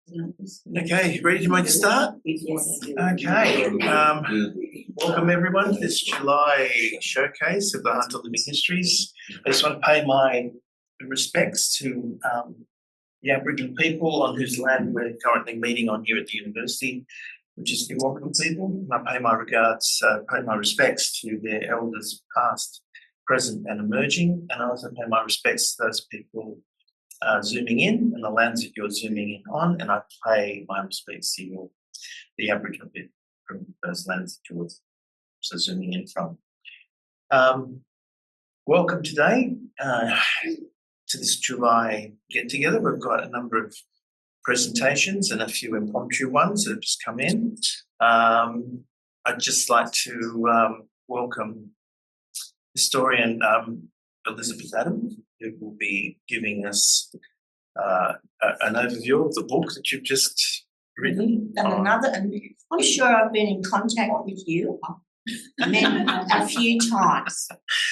Okay, ready to make a start? Yes. Okay, welcome everyone to this July showcase of the Hunter Living Histories. I just want to pay my respects to the Aboriginal people on whose land we're currently meeting on here at the university, which is the Aboriginal people. And I pay my regards, pay my respects to their elders past, present and emerging, and I also pay my respects to those people zooming in and the lands that you're zooming in on, and I pay my respects to the Aboriginal people from those lands that you're also zooming in from. Welcome today to this July get-together. We've got a number of presentations and a few impromptu ones that have just come in. I'd just like to welcome historian Elizabeth Adams, who will be giving us an overview of the book that you've just written. And I'm sure I've been in contact with you a few times.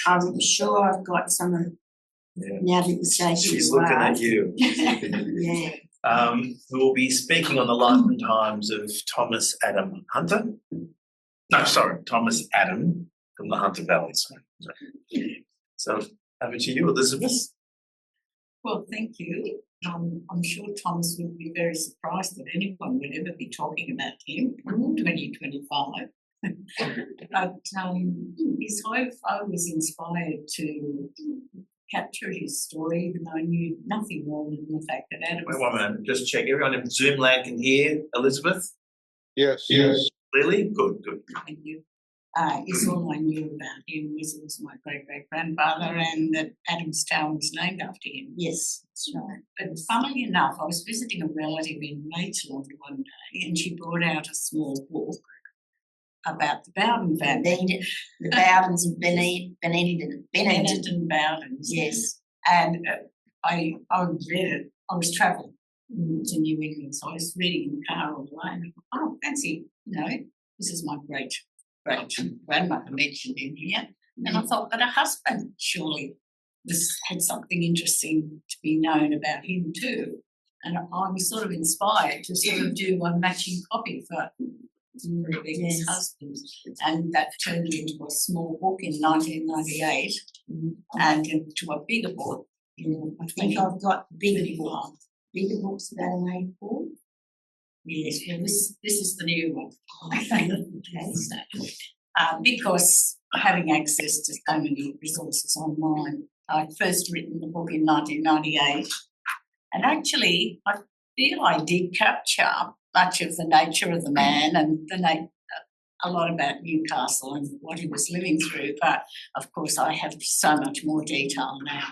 I'm sure I've got some of now that you say she's looking at you. Yeah. We'll be speaking on the life and times of Thomas Adam Hunter. No, sorry, Thomas Adam from the Hunter Valley. So over to you, Elizabeth. Well, thank you. I'm sure Thomas would be very surprised that anyone would ever be talking about him in 2025. But his I was inspired to capture his story, even though I knew nothing more than the fact that Adam. Wait 1 minute, just check. Everyone in Zoom land can hear Elizabeth? Yes. Clearly? Good. Thank you. Is all I knew about him was my great-great-grandfather and that Adamstown was named after him. Yes, that's right. But funnily enough, I was visiting a relative in Maitland one day and she brought out a small book about the Bowden family. The Bowdens and Bennett and Bowdens. Yes. And I read it. I was travelling to New England, so I was reading in the car all the way. And I thought, fancy, this is my great grandmother mentioned in here. And I thought that her husband surely had something interesting to be known about him too. And I was sort of inspired to sort of do a matching copy for his husband. And that turned into a small book in 1998 and into a bigger book. I think I've got bigger books about an A4. Yes, well, this is the new one. Okay. Because having access to so many resources online, I'd first written the book in 1998, and actually I feel I did capture much of the nature of the man and a lot about Newcastle and what he was living through, but of course I have so much more detail now.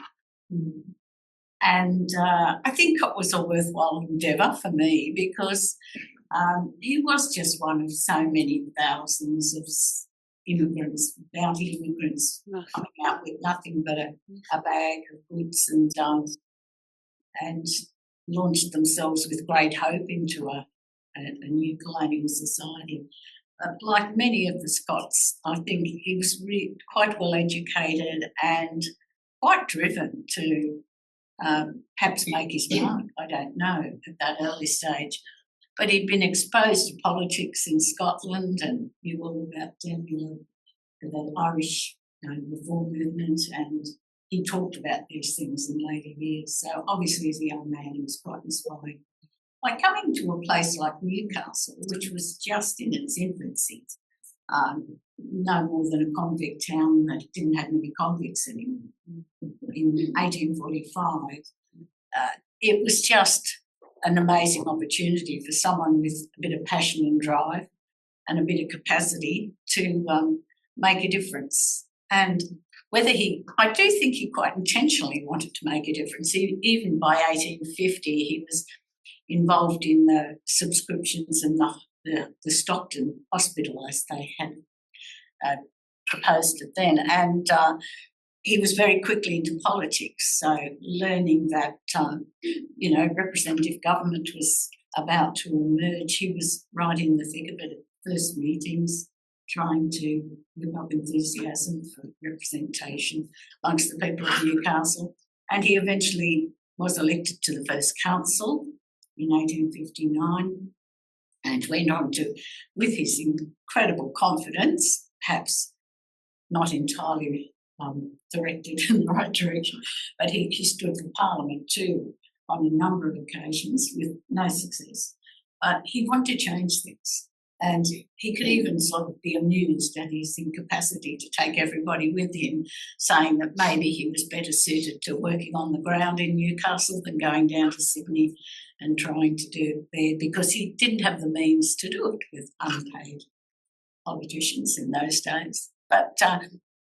And I think it was a worthwhile endeavour for me because he was just one of so many thousands of immigrants, bounty immigrants, coming out with nothing but a bag of goods and launched themselves with great hope into a new colonial society. Like many of the Scots, I think he was quite well educated and quite driven to perhaps make his mark, I don't know, at that early stage. But he'd been exposed to politics in Scotland and knew all about the Irish reform movement, and he talked about these things in later years. So obviously as a young man he was quite inspired. By coming to a place like Newcastle, which was just in its infancy, no more than a convict town that didn't have many convicts anymore. In 1845, it was just an amazing opportunity for someone with a bit of passion and drive and a bit of capacity to make a difference. And I do think he quite intentionally wanted to make a difference. Even by 1850, he was involved in the subscriptions and the Stockton Hospital, as they had proposed it then. And he was very quickly into politics, so learning that, representative government was about to emerge. He was right in the thick of it at first meetings, trying to whip up enthusiasm for representation amongst the people of Newcastle. And he eventually was elected to the first council in 1859 and went on to, with his incredible confidence, perhaps not entirely directed in the right direction, but he stood for Parliament too on a number of occasions with no success. But he wanted to change things. And he could even sort of be amused at his incapacity to take everybody with him, saying that maybe he was better suited to working on the ground in Newcastle than going down to Sydney and trying to do it there, because he didn't have the means to do it with unpaid politicians in those days. But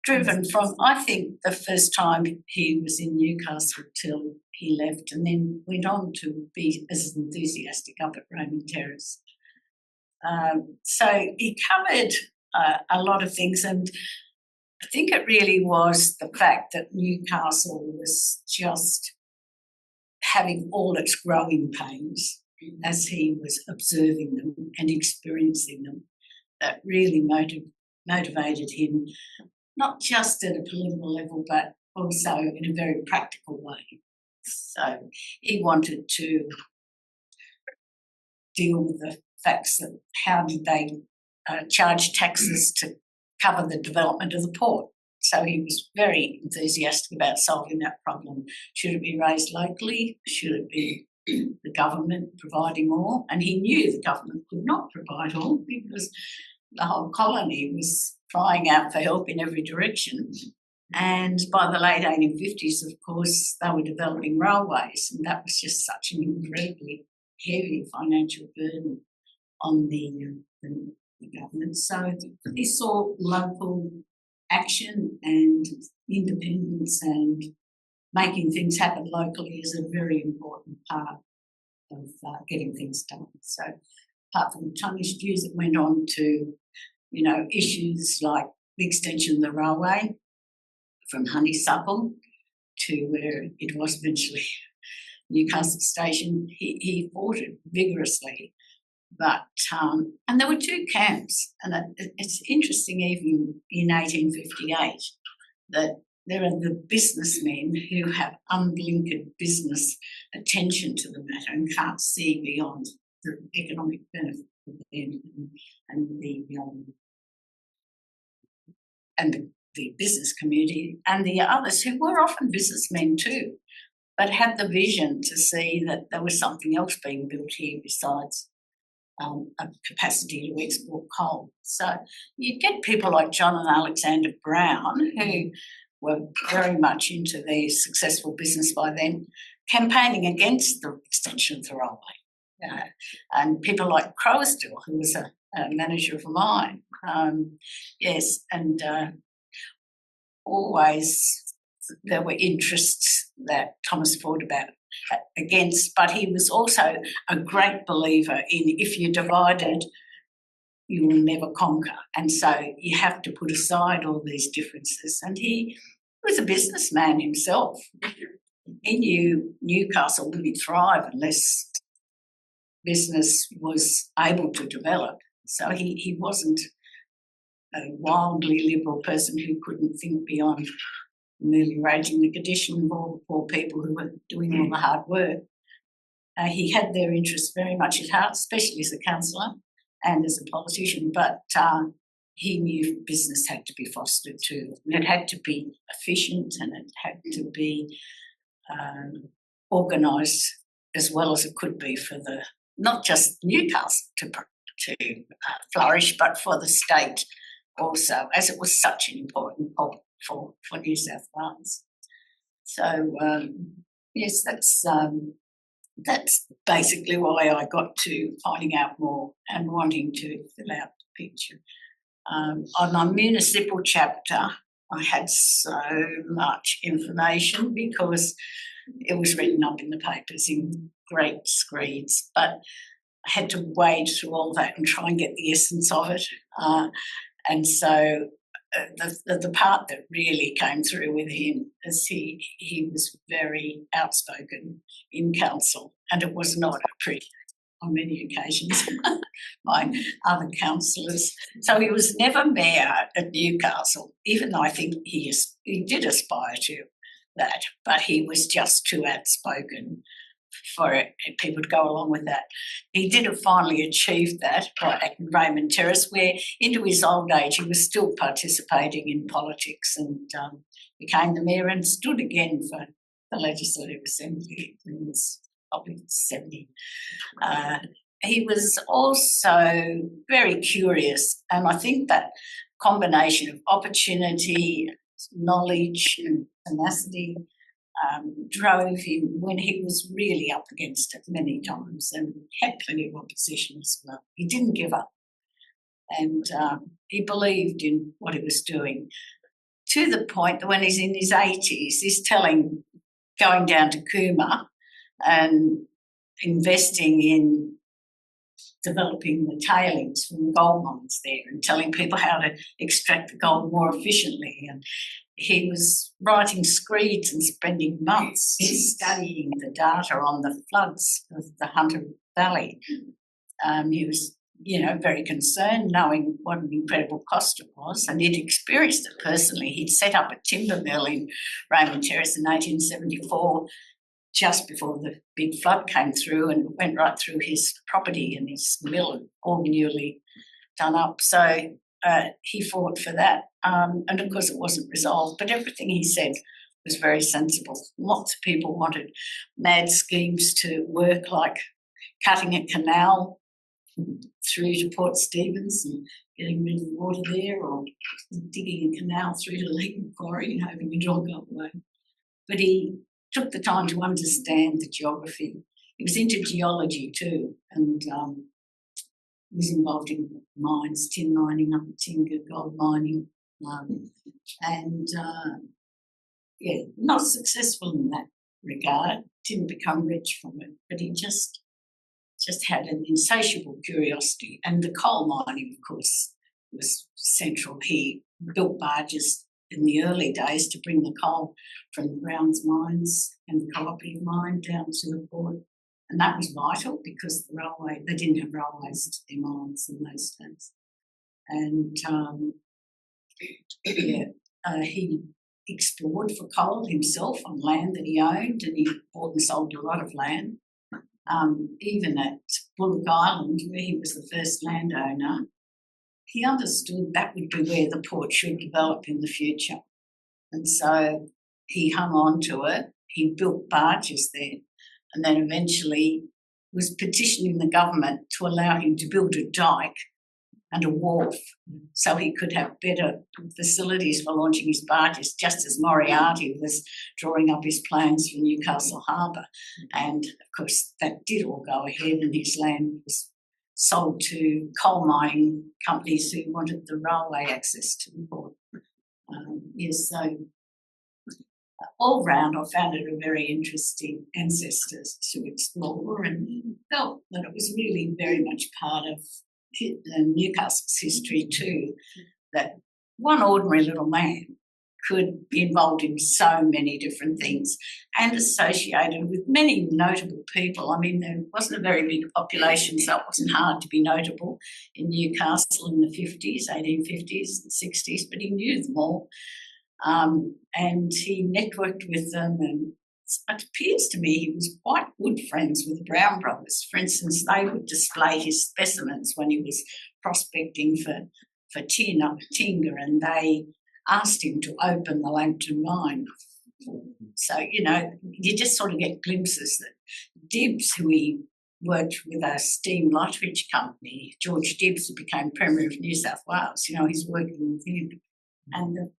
driven from, I think, the first time he was in Newcastle till he left, and then went on to be as enthusiastic up at Raymond Terrace. So he covered a lot of things, and I think it really was the fact that Newcastle was just having all its growing pains as he was observing them and experiencing them that really motivated him, not just at a political level but also in a very practical way. So he wanted to deal with the facts that how did they charge taxes to cover the development of the port. So he was very enthusiastic about solving that problem. Should it be raised locally? Should it be the government providing more? And he knew the government could not provide all because the whole colony was crying out for help in every direction. And by the late 1850s, of course, they were developing railways, and that was just such an incredibly heavy financial burden on the government. So he saw local action and independence and making things happen locally as a very important part of getting things done. So apart from tonnage dues, it went on to, issues like the extension of the railway from Honeysuckle to where it was eventually Newcastle Station. He fought it vigorously. But, and there were two camps, and it's interesting even in 1858 that there are the businessmen who have unblinkered business attention to the matter and can't see beyond the economic benefit of them and the business community, and the others who were often businessmen too, but had the vision to see that there was something else being built here besides a capacity to export coal. So you'd get people like John and Alexander Brown, who were very much into their successful business by then, campaigning against the extension of the railway. And people like Crowsdell, who was a manager of a mine. Yes, and always there were interests that Thomas fought against, but he was also a great believer in if you're divided, you will never conquer. And so you have to put aside all these differences. And he was a businessman himself. He knew Newcastle wouldn't thrive unless business was able to develop. So he wasn't a wildly liberal person who couldn't think beyond ameliorating the condition of all the poor people who were doing all the hard work. He had their interests very much at heart, especially as a councillor and as a politician, but he knew business had to be fostered too. And it had to be efficient and it had to be organised as well as it could be for not just Newcastle to flourish, but for the state also, as it was such an important port for New South Wales. So yes, that's basically why I got to finding out more and wanting to fill out the picture. On my municipal chapter, I had so much information because it was written up in the papers in great screeds, but I had to wade through all that and try and get the essence of it. And so the part that really came through with him is he was very outspoken in council, and it was not appreciated on many occasions by other councillors. So he was never mayor at Newcastle, even though I think he did aspire to that, but he was just too outspoken for people to go along with that. He did have finally achieved that at Raymond Terrace, where into his old age he was still participating in politics and became the mayor and stood again for the Legislative Assembly. He was probably 70. He was also very curious, and I think that combination of opportunity, knowledge and tenacity drove him when he was really up against it many times and had plenty of opposition as well. He didn't give up, and he believed in what he was doing, to the point that when he's in his 80s, he's going down to Cooma and investing in developing the tailings from the gold mines there and telling people how to extract the gold more efficiently. And he was writing screeds and spending months studying the data on the floods of the Hunter Valley. He was, very concerned, knowing what an incredible cost it was, and he'd experienced it personally. He'd set up a timber mill in Raymond Terrace in 1874, just before the big flood came through, and went right through his property and his mill, all newly done up. So he fought for that. And of course it wasn't resolved, but everything he said was very sensible. Lots of people wanted mad schemes to work, like cutting a canal through to Port Stephens and getting rid of the water there, or digging a canal through to Lake Macquarie and hoping it all go away. But he took the time to understand the geography. He was into geology too, and was involved in mines, tin mining up at Tinga, gold mining, not successful in that regard, didn't become rich from it, but he just had an insatiable curiosity. And the coal mining, of course, was central. He built barges in the early days to bring the coal from the Browns mines and the cooperative mine down to the port. And that was vital because they didn't have railways to their mines in those days. And he explored for coal himself on land that he owned, and he bought and sold a lot of land. Even at Bullock Island, where he was the first landowner, he understood that would be where the port should develop in the future. And so he hung on to it. He built barges there, and then eventually was petitioning the government to allow him to build a dike and a wharf so he could have better facilities for launching his barges, just as Moriarty was drawing up his plans for Newcastle Harbour. And, of course, that did all go ahead, and his land was sold to coal mining companies who wanted the railway access to the port. So all round, I found it a very interesting ancestors to explore, and felt that it was really very much part of Newcastle's history too, that one ordinary little man could be involved in so many different things and associated with many notable people. I mean, there wasn't a very big population, so it wasn't hard to be notable in Newcastle in the 50s, 1850s and 60s, but he knew them all. And he networked with them, and it appears to me he was quite good friends with the Brown brothers. For instance, they would display his specimens when he was prospecting for tin up at Tinga, and they asked him to open the Langton mine. So, you just sort of get glimpses that Dibbs, who he worked with a steam Lutteridge company, George Dibbs, who became Premier of New South Wales, he's working with him. And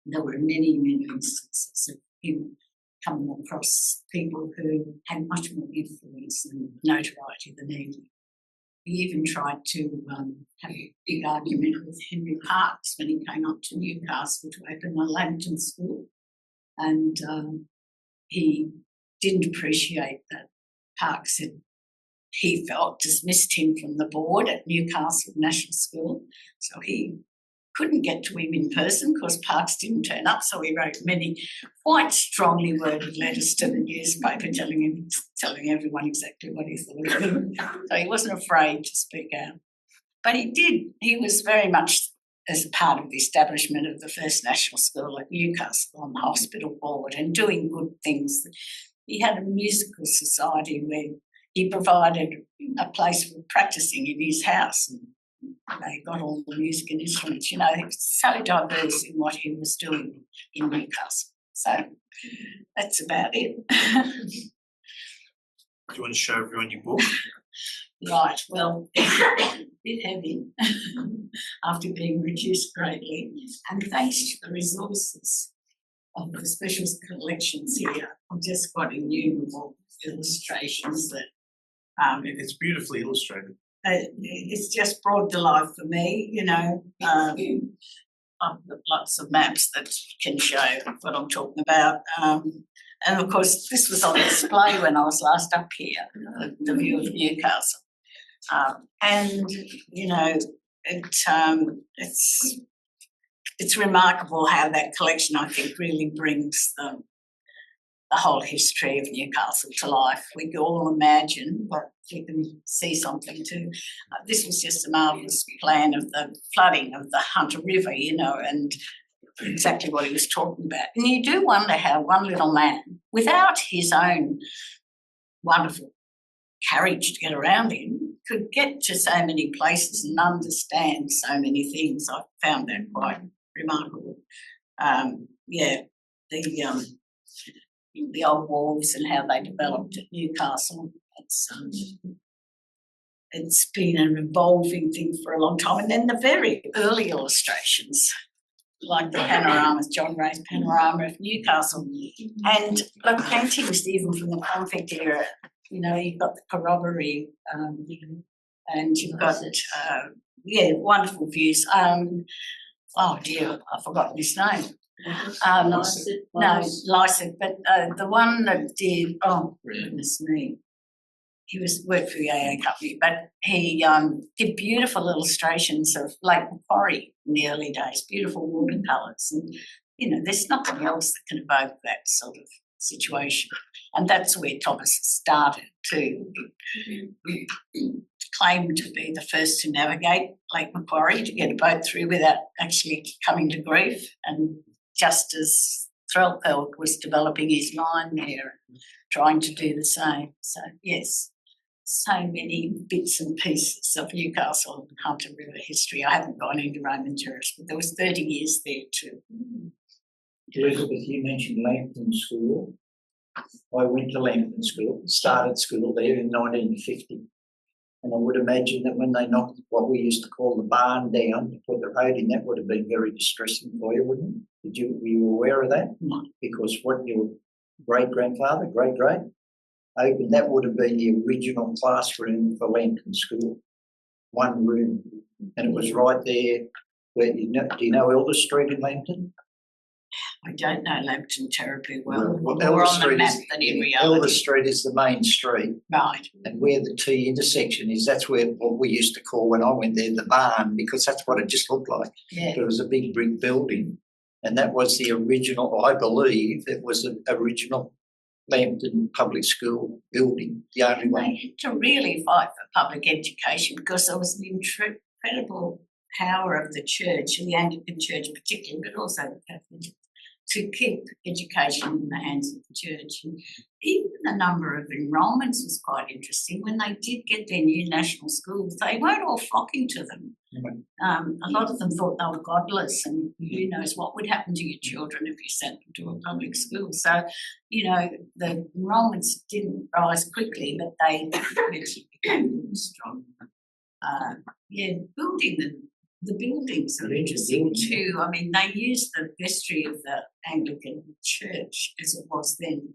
there were many, many instances of him coming across people who had much more influence and notoriety than he did. He even tried to have a big argument with Henry Parkes when he came up to Newcastle to open a Langton school, and he didn't appreciate that Parkes had, he felt, dismissed him from the board at Newcastle National School, so he couldn't get to him in person because Parkes didn't turn up, so he wrote many quite strongly worded letters to the newspaper telling everyone exactly what he thought of him. So he wasn't afraid to speak out. But he was very much as a part of the establishment of the first national school at Newcastle on the hospital board and doing good things. he had a musical society where he provided a place for practicing in his house, and they got all the music and instruments. You know, he was so diverse in what he was doing in Newcastle. So that's about it. Do you want to show everyone your book? Right, well, a bit heavy after being reduced greatly, and thanks to the resources of the special collections here, I've just got innumerable illustrations that It's beautifully illustrated. it's just brought to life for me, you know. I've got lots of maps that can show what I'm talking about. And of course, this was on display when I was last up here, the view of Newcastle. And, you know, it's remarkable how that collection, I think, really brings the whole history of Newcastle to life. We can all imagine, but you can see something too. This was just a marvellous plan of the flooding of the Hunter River, you know, and exactly what he was talking about. And you do wonder how one little man, without his own wonderful carriage to get around in, could get to so many places and understand so many things. I found that quite remarkable. The old walls and how they developed at Newcastle. It's been an evolving thing for a long time. And then the very early illustrations, like the panoramas, John Ray's panorama of Newcastle, and the paintings even from the convict era. You know, you've got the corroboree, and you've got wonderful views. Oh dear, I've forgotten his name. Lycett, but the one that did, oh goodness me, he worked for the AA company, but he did beautiful illustrations of Lake Macquarie in the early days, beautiful watercolours, and you know, there's nothing else that can evoke that sort of situation, and that's where Thomas started too. We claimed to be the first to navigate Lake Macquarie, to get a boat through without actually coming to grief, and just as Threlfeld was developing his mine there, trying to do the same. So, yes, so many bits and pieces of Newcastle and Hunter River history. I haven't gone into Roman terrace, but there was 30 years there too. Elizabeth, you mentioned Lambton School. I went to Lambton School, started school there in 1950. And I would imagine that when they knocked what we used to call the barn down to put the road in, that would have been very distressing for you, wouldn't it? Were you aware of that? No. Because what your great-grandfather, great-great, opened, that would have been the original classroom for Lambton School. One room. And it was right there where, do you know Elder Street in Lambton? I don't know Lambton terribly well. Well, More on the map than in reality. Elder Street is the main street. Right. And where the T intersection is, that's where what we used to call, when I went there, the barn, because that's what it just looked like. Yeah. It was a big brick building, and that was the original, I believe, it was the original Lambton Public School building, the only one. They had to really fight for public education because there was an incredible power of the church, and the Anglican Church particularly, but also the Catholic, to keep education in the hands of the church. And even the number of enrolments was quite interesting. When they did get their new national schools, they weren't all flocking to them. A lot of them thought they were godless, and who knows what would happen to your children if you sent them to a public school. So, you know, the enrolments didn't rise quickly, but they eventually became strong. Building the buildings are interesting too. I mean, they used the vestry of the Anglican Church as it was then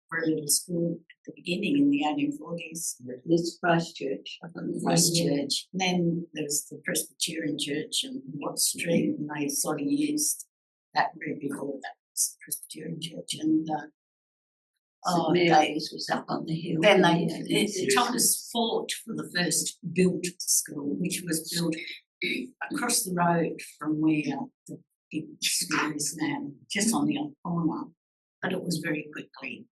for a little school at the beginning in the 1840s. This Christchurch. Christchurch. Then there was the Presbyterian Church in Watts Street, and they sort of used that route before that was the Presbyterian Church. And St Mary's was up on the hill. then Thomas fought for the first built school, which was built across the road from where the big school is now, just on the other corner. But it was very quickly.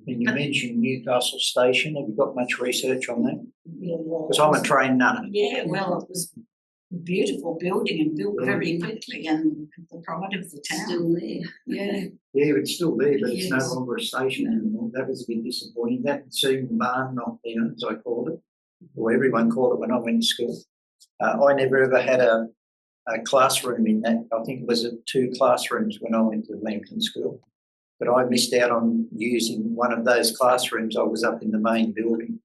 And you mentioned Newcastle Station. Have you got much research on that? Yeah, Because I'm a trained nunner. Yeah, well, it was beautiful building and built very quickly and the pride of the town. Still there. Yeah. Yeah, it's still there, but it's no Yes. longer a station anymore. That was a bit disappointing. That seeing the barn knocked down, as I called it, or everyone called it when I went to school. I never ever had a classroom in that. I think it was 2 classrooms when I went to Lambton School. But I missed out on using one of those classrooms. I was up in the main building.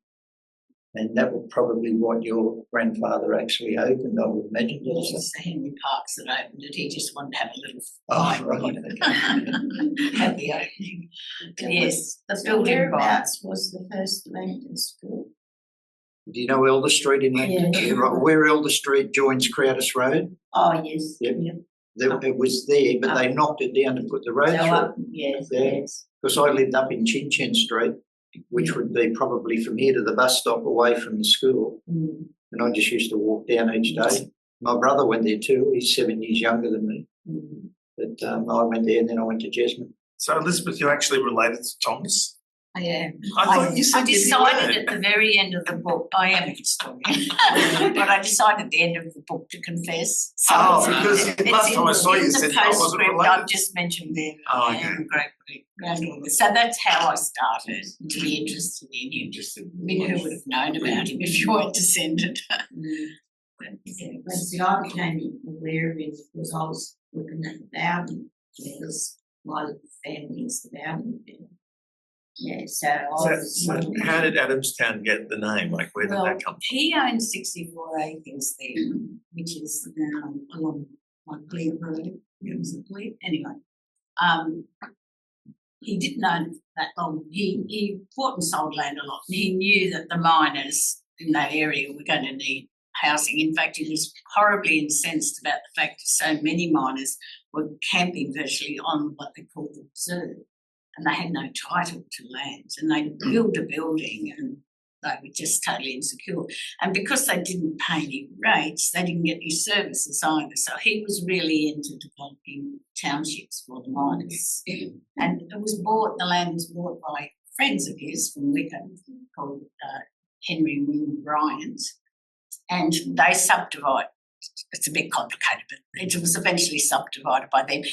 And that was probably what your grandfather actually opened, I would imagine. It was Henry Parks that opened it. He just wanted to have a little Oh, right. at the opening. Yes, the So building whereabouts was the first Lambton School? Do you know Elder Street in Lambton? Yeah. Right, where Elder Street joins Crowders Road? Oh, yes. Yep. Yep. It was there, but they knocked it down to put the road So through. up, yes, Yeah. yes. Because I lived up in Chin Chin Street, which would be probably from here to the bus stop away from the school. Mm. And I just used to walk down each day. My brother went there too. He's 7 years younger than me. Mm. But I went there and then I went to Jesmond. So Elizabeth, you're actually related to Thomas? Yeah. I thought you said I you decided weren't. at the very end of the book, I am a historian, but I decided at the end of the book to confess. So Oh, it's- because it's last in- time I saw you, in you the said I wasn't postscript, related. I've just mentioned there. Oh, I okay. am great granddaughter. So that's how I started to be interested in him. Interested. I mean, who would have known about him if you weren't descended? Mm. But I became aware of it because I was looking at the Bowden, because my family is the Bowden family. Yeah, so I was. So how did Adamstown get the name? Like, where did Well, that come from? he owned 64 acres there, which is along Glebe Road. Was it Glebe? Anyway, he didn't own that long. He bought and sold land a lot, and he knew that the miners in that area were going to need housing. In fact, he was horribly incensed about the fact that so many miners were camping virtually on what they called the reserve, and they had no title to land, and they'd build a building and they were just totally insecure. And because they didn't pay any rates, they didn't get any services either. So he was really into developing townships for the miners. And the land was bought by friends of his from Wickham called Henry and William Bryant. And they subdivided. It's a bit complicated, but it was eventually subdivided by them.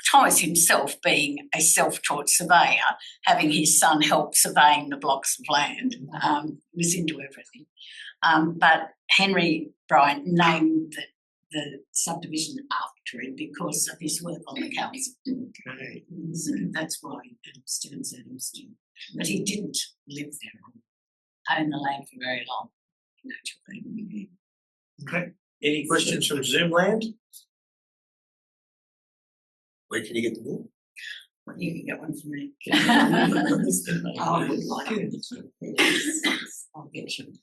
Thomas himself, being a self-taught surveyor, having his son help surveying the blocks of land, was into everything. But Henry Bryant named the subdivision after him because of his work on the council. Okay. So that's why Adamstown's Adamstown. But he didn't live there or own the land for very long. Okay. Any questions from Zoom land? Where can you get the book? You can get one for me. I would like it. I'll get you.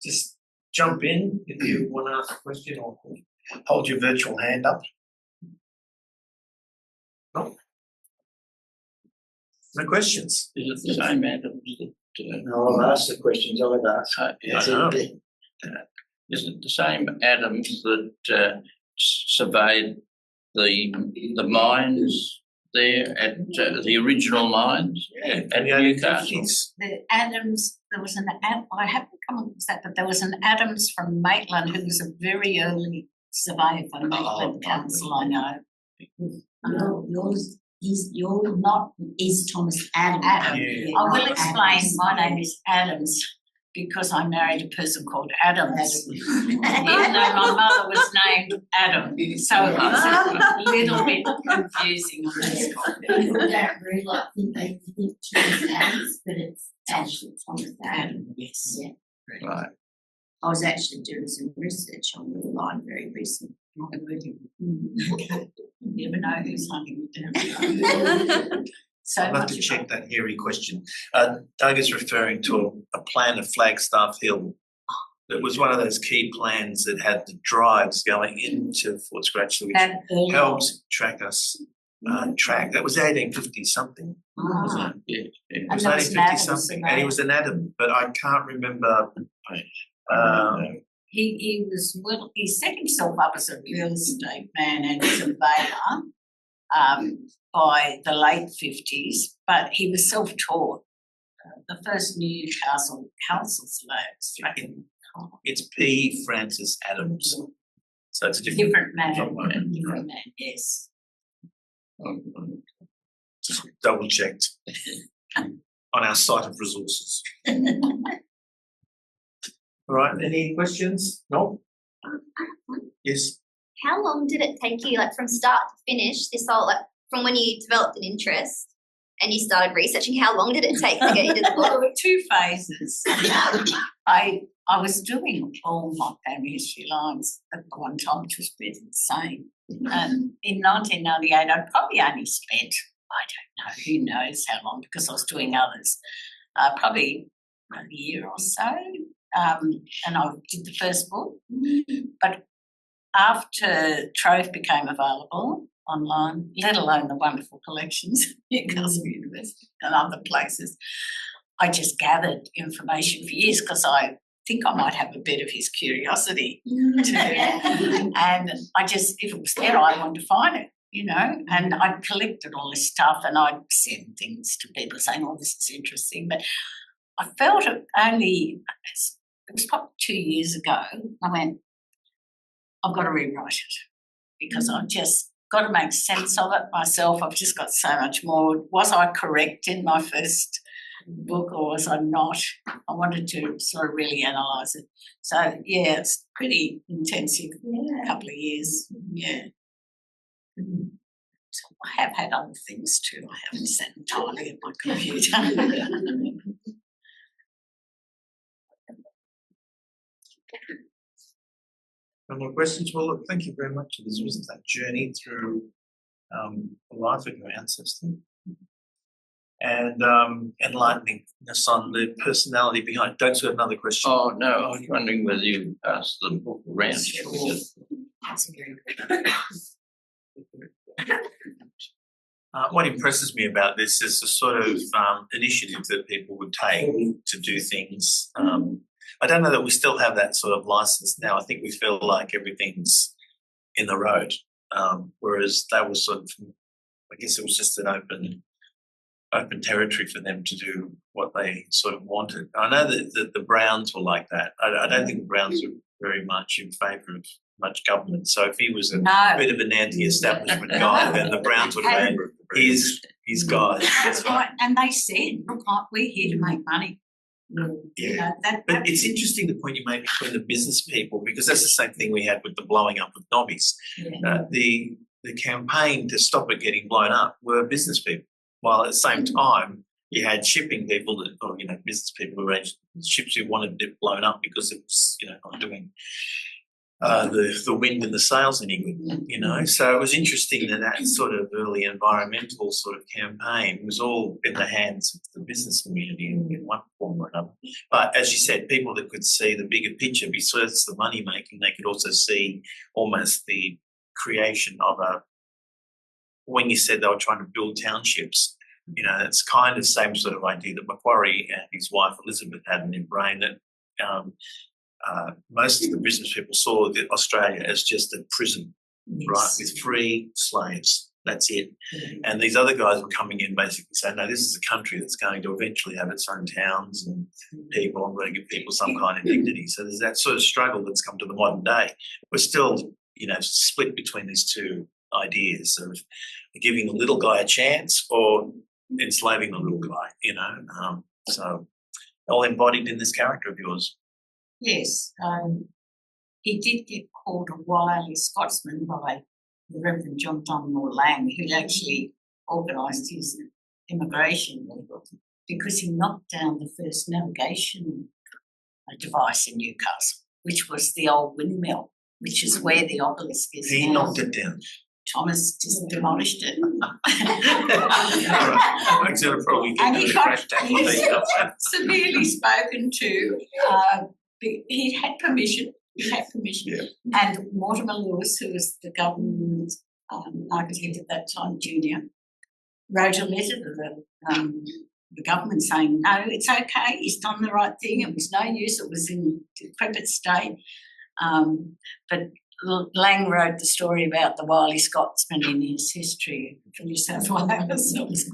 Just jump in if you want to ask a question or hold your virtual hand up. No? No questions? Is it the same Adams that? No, I've asked the questions I've asked. Is I know. it the same Adams that surveyed the mines there at the original mines Yeah, at Newcastle? The Adams, I haven't come across that, but there was an Adams from Maitland who was a very early surveyor for Maitland Council, I know. You're not Thomas Adams. Adam. Yeah. I will explain, my name is Adams because I married a person called Adams. Even though my mother was named Adam, so it's a little bit confusing on this one. People don't realise, they think Thomas Adams, but it's actually Thomas Adams. Adam, yes. Yeah. Right. I was actually doing some research on your line very recently. You never know who's hunting you down. So I'll have much to check that hairy question. Doug is referring to a plan of Flagstaff Hill. That was one of those key plans that had the drives going into Fort Scratchley, which that early. helps track us. That was 1850 something. Ah. Yeah. It And was there was an 1850 Adams something, in and he there. was an Adam, but I can't remember. He set himself up as a real estate man and surveyor by the late 50s, but he was self-taught. the first Newcastle council's land. It's P. Francis Adams. So it's a different Different man, yes. just double checked on our site of resources. All right, any questions? No? Yes. How long did it take you, like from start to finish, this whole, like from when you developed an interest and you started researching, how long did it take to get into the Well, book? there were two phases. I was doing all my family history lines at one time, which was a bit insane. And in 1998, I probably only spent, I don't know, who knows how long, because I was doing others, probably a year or so. And I did the first book. But after Trove became available online, let alone the wonderful collections at Newcastle University and other places, I just gathered information for years because I think I might have a bit of his curiosity too. And I just, if it was there, I wanted to find it, you know, and I collected all this stuff and I'd send things to people saying, oh, this is interesting. But I felt it only, it was probably 2 years ago, I went, I've got to rewrite it because I've just got to make sense of it myself. I've just got so much more. Was I correct in my first book or was I not? I wanted to sort of really analyse it. So, yeah, it's pretty intensive, couple of years, yeah. So I have had other things too. I haven't sat entirely at my computer. No more questions? Well, look, thank you very much. This was that journey through the life of your ancestor and enlightening us on the personality behind. Don't you have another question? Oh, no, I was wondering whether you passed the book around. That's very good. What impresses me about this is the sort of initiative that people would take to do things. I don't know that we still have that sort of license now. I think we feel like everything's in the road, whereas that was sort of, I guess it was just an open territory for them to do what they sort of wanted. I know that the Browns were like that. I don't think the Browns were very much in favour of much government. So if he was a bit of an anti-establishment guy, then the Browns would have been his guys. That's right. And they said, look, we're here to make money. Yeah. You know, But it's interesting the point you make between the business people, because that's the same thing we had with the blowing up of Nobbies. The campaign to stop it getting blown up were business people, while at the same time you had shipping people that, or business people who arranged ships who wanted it blown up because it was not doing the wind and the sails any good. So it was interesting that sort of early environmental sort of campaign was all in the hands of the business community in one form or another. But as you said, people that could see the bigger picture, besides the money making, they could also see almost the creation of when you said they were trying to build townships, it's kind of the same sort of idea that Macquarie and his wife Elizabeth had in their brain, that most of the business people saw Australia as just a prison, right, with free slaves. That's it. And these other guys were coming in basically saying, no, this is a country that's going to eventually have its own towns and people. I'm going to give people some kind of dignity. So there's that sort of struggle that's come to the modern day. We're still, split between these two ideas of giving the little guy a chance or enslaving the little guy, so all embodied in this character of yours. Yes, he did get called a wily Scotsman by the Reverend John Dunmore Lang, who actually organised his immigration because he knocked down the first navigation device in Newcastle, which was the old windmill, which is where the obelisk is. He now. knocked it down. Thomas just demolished it. And he got severely spoken to. He had permission. Yeah. And Mortimer Lewis, who was the government architect at that time, junior, wrote a letter to the government saying, no, it's okay, he's done the right thing, it was no use, it was in decrepit state. But Lang wrote the story about the wily Scotsman in his history for New South Wales. So it was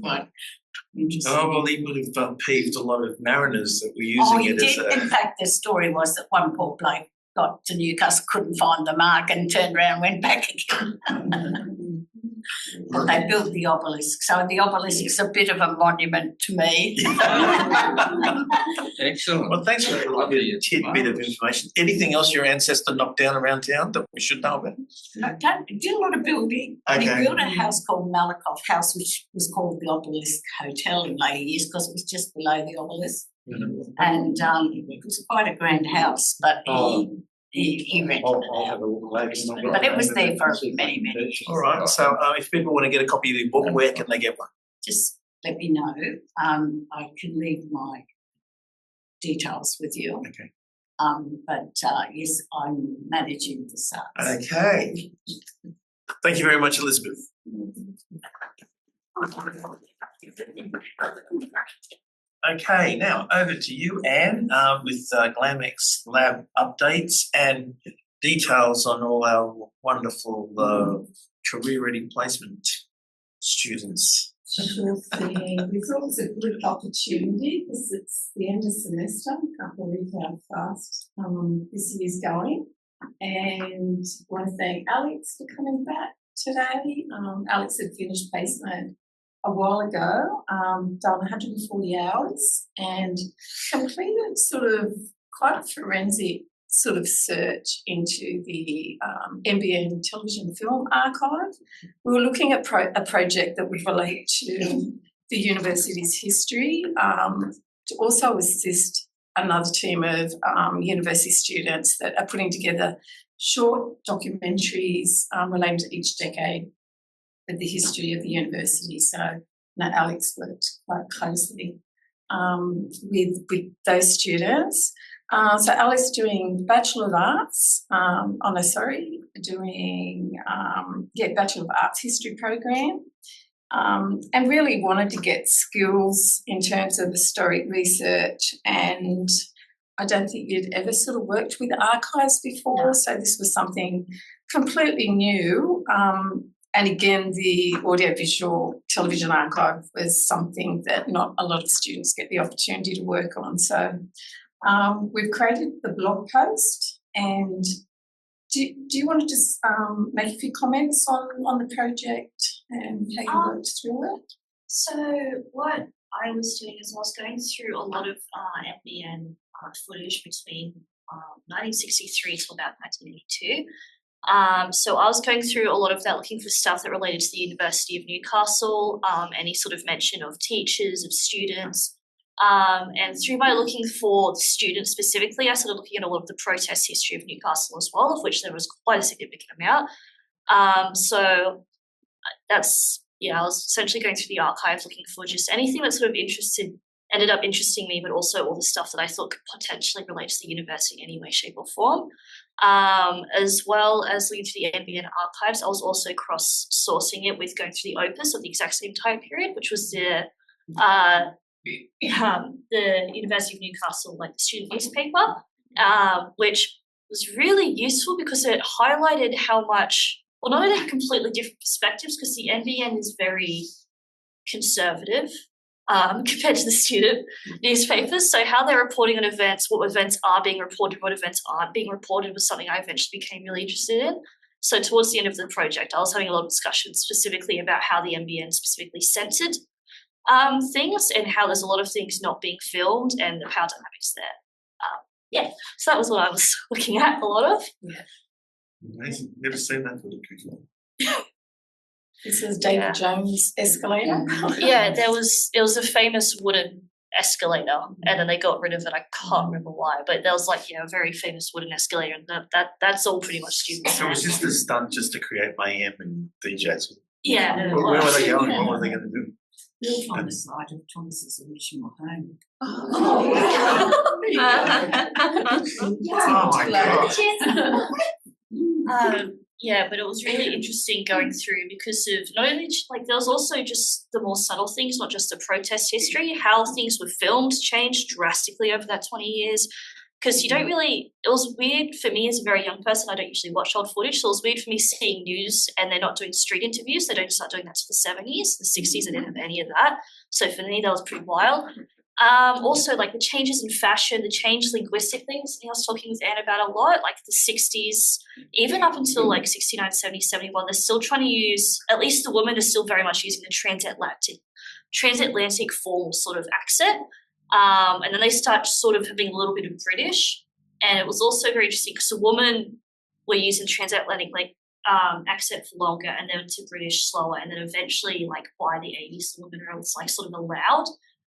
interesting. Oh, well, he would have peeved a lot of mariners that were Oh, using he it as did. a. In fact, the story was that one poor bloke got to Newcastle, couldn't find the mark and turned around and went back again. They built the obelisk. So the obelisk is a bit of a monument to me. Excellent. Well, thanks for that lovely tidbit of information. Anything else your ancestor knocked down around town that we should know about? He did a lot of building. And Okay. he built a house called Malakoff House, which was called the Obelisk Hotel in later years because it was just below the obelisk. And it was quite a grand house, but he rented I'll it have out. a look later. But it was there for many, many years. All right. So if people want to get a copy of the book, where can they get one? Just let me know. I can leave my details with you. Okay. But yes, I'm managing the sites. Okay. Thank you very much, Elizabeth. Okay, now over to you, Anne, with Glamex lab updates and details on all our wonderful career-ready placement students. Sure thing. We thought it was a good opportunity because it's the end of semester. I can't believe how fast this year's going. And I want to thank Alex for coming back today. Alex had finished placement a while ago, done 140 hours and completed sort of quite a forensic sort of search into the NBN television film archive. We were looking at a project that would relate to the university's history, to also assist another team of university students that are putting together short documentaries relating to each decade of the history of the university. So Alex worked quite closely with those students. So Alex is doing Bachelor of Arts, doing Bachelor of Arts History program, and really wanted to get skills in terms of historic research. And I don't think you'd ever sort of worked with archives before, so this was something completely new. And again, the audiovisual television archive was something that not a lot of students get the opportunity to work on. So we've created the blog post, and do you want to just make a few comments on the project and how you worked through it? So what I was doing is I was going through a lot of NBN footage between 1963 to about 1982. So I was going through a lot of that, looking for stuff that related to the University of Newcastle, any sort of mention of teachers, of students. And through my looking for students specifically, I started looking at a lot of the protest history of Newcastle as well, of which there was quite a significant amount. So that's, I was essentially going through the archive looking for just anything that sort of ended up interesting me, but also all the stuff that I thought could potentially relate to the university in any way, shape or form. As well as looking through the NBN archives, I was also cross-sourcing it with going through the Opus of the exact same time period, which was the University of Newcastle, like the student newspaper, which was really useful because it highlighted how much, well, not only completely different perspectives, because the NBN is very conservative compared to the student newspapers. So how they're reporting on events, what events are being reported, what events aren't being reported was something I eventually became really interested in. So towards the end of the project, I was having a lot of discussions specifically about how the NBN specifically censored things and how there's a lot of things not being filmed and the power dynamics there. So that was what I was looking at a lot of. Amazing. Never seen that footage before. This is David Jones' escalator. It was a famous wooden escalator, and then they got rid of it. I can't remember why, but there was a very famous wooden escalator, and that's all pretty much students. So it was just a stunt just to create mayhem and DJs. Yeah. Where were they going? What were they going to do? Built on the site of Thomas's original home. Oh my God. But it was really interesting going through because of not only there was also just the more subtle things, not just the protest history, how things were filmed changed drastically over that 20 years. because you don't really, it was weird for me as a very young person. I don't usually watch old footage, so it was weird for me seeing news and they're not doing street interviews. They don't start doing that till the 70s, the 60s, they didn't have any of that. So for me, that was pretty wild. Also, like the changes in fashion, the change linguistic things. I was talking with Anne about a lot, like the 60s, even up until like 69, 70, 71, they're still trying to use, at least the women are still very much using the transatlantic formal sort of accent. And then they start sort of having a little bit of British. And it was also very interesting because the women were using transatlantic accent for longer and then to British slower. And then eventually, like by the 80s, the women are like sort of allowed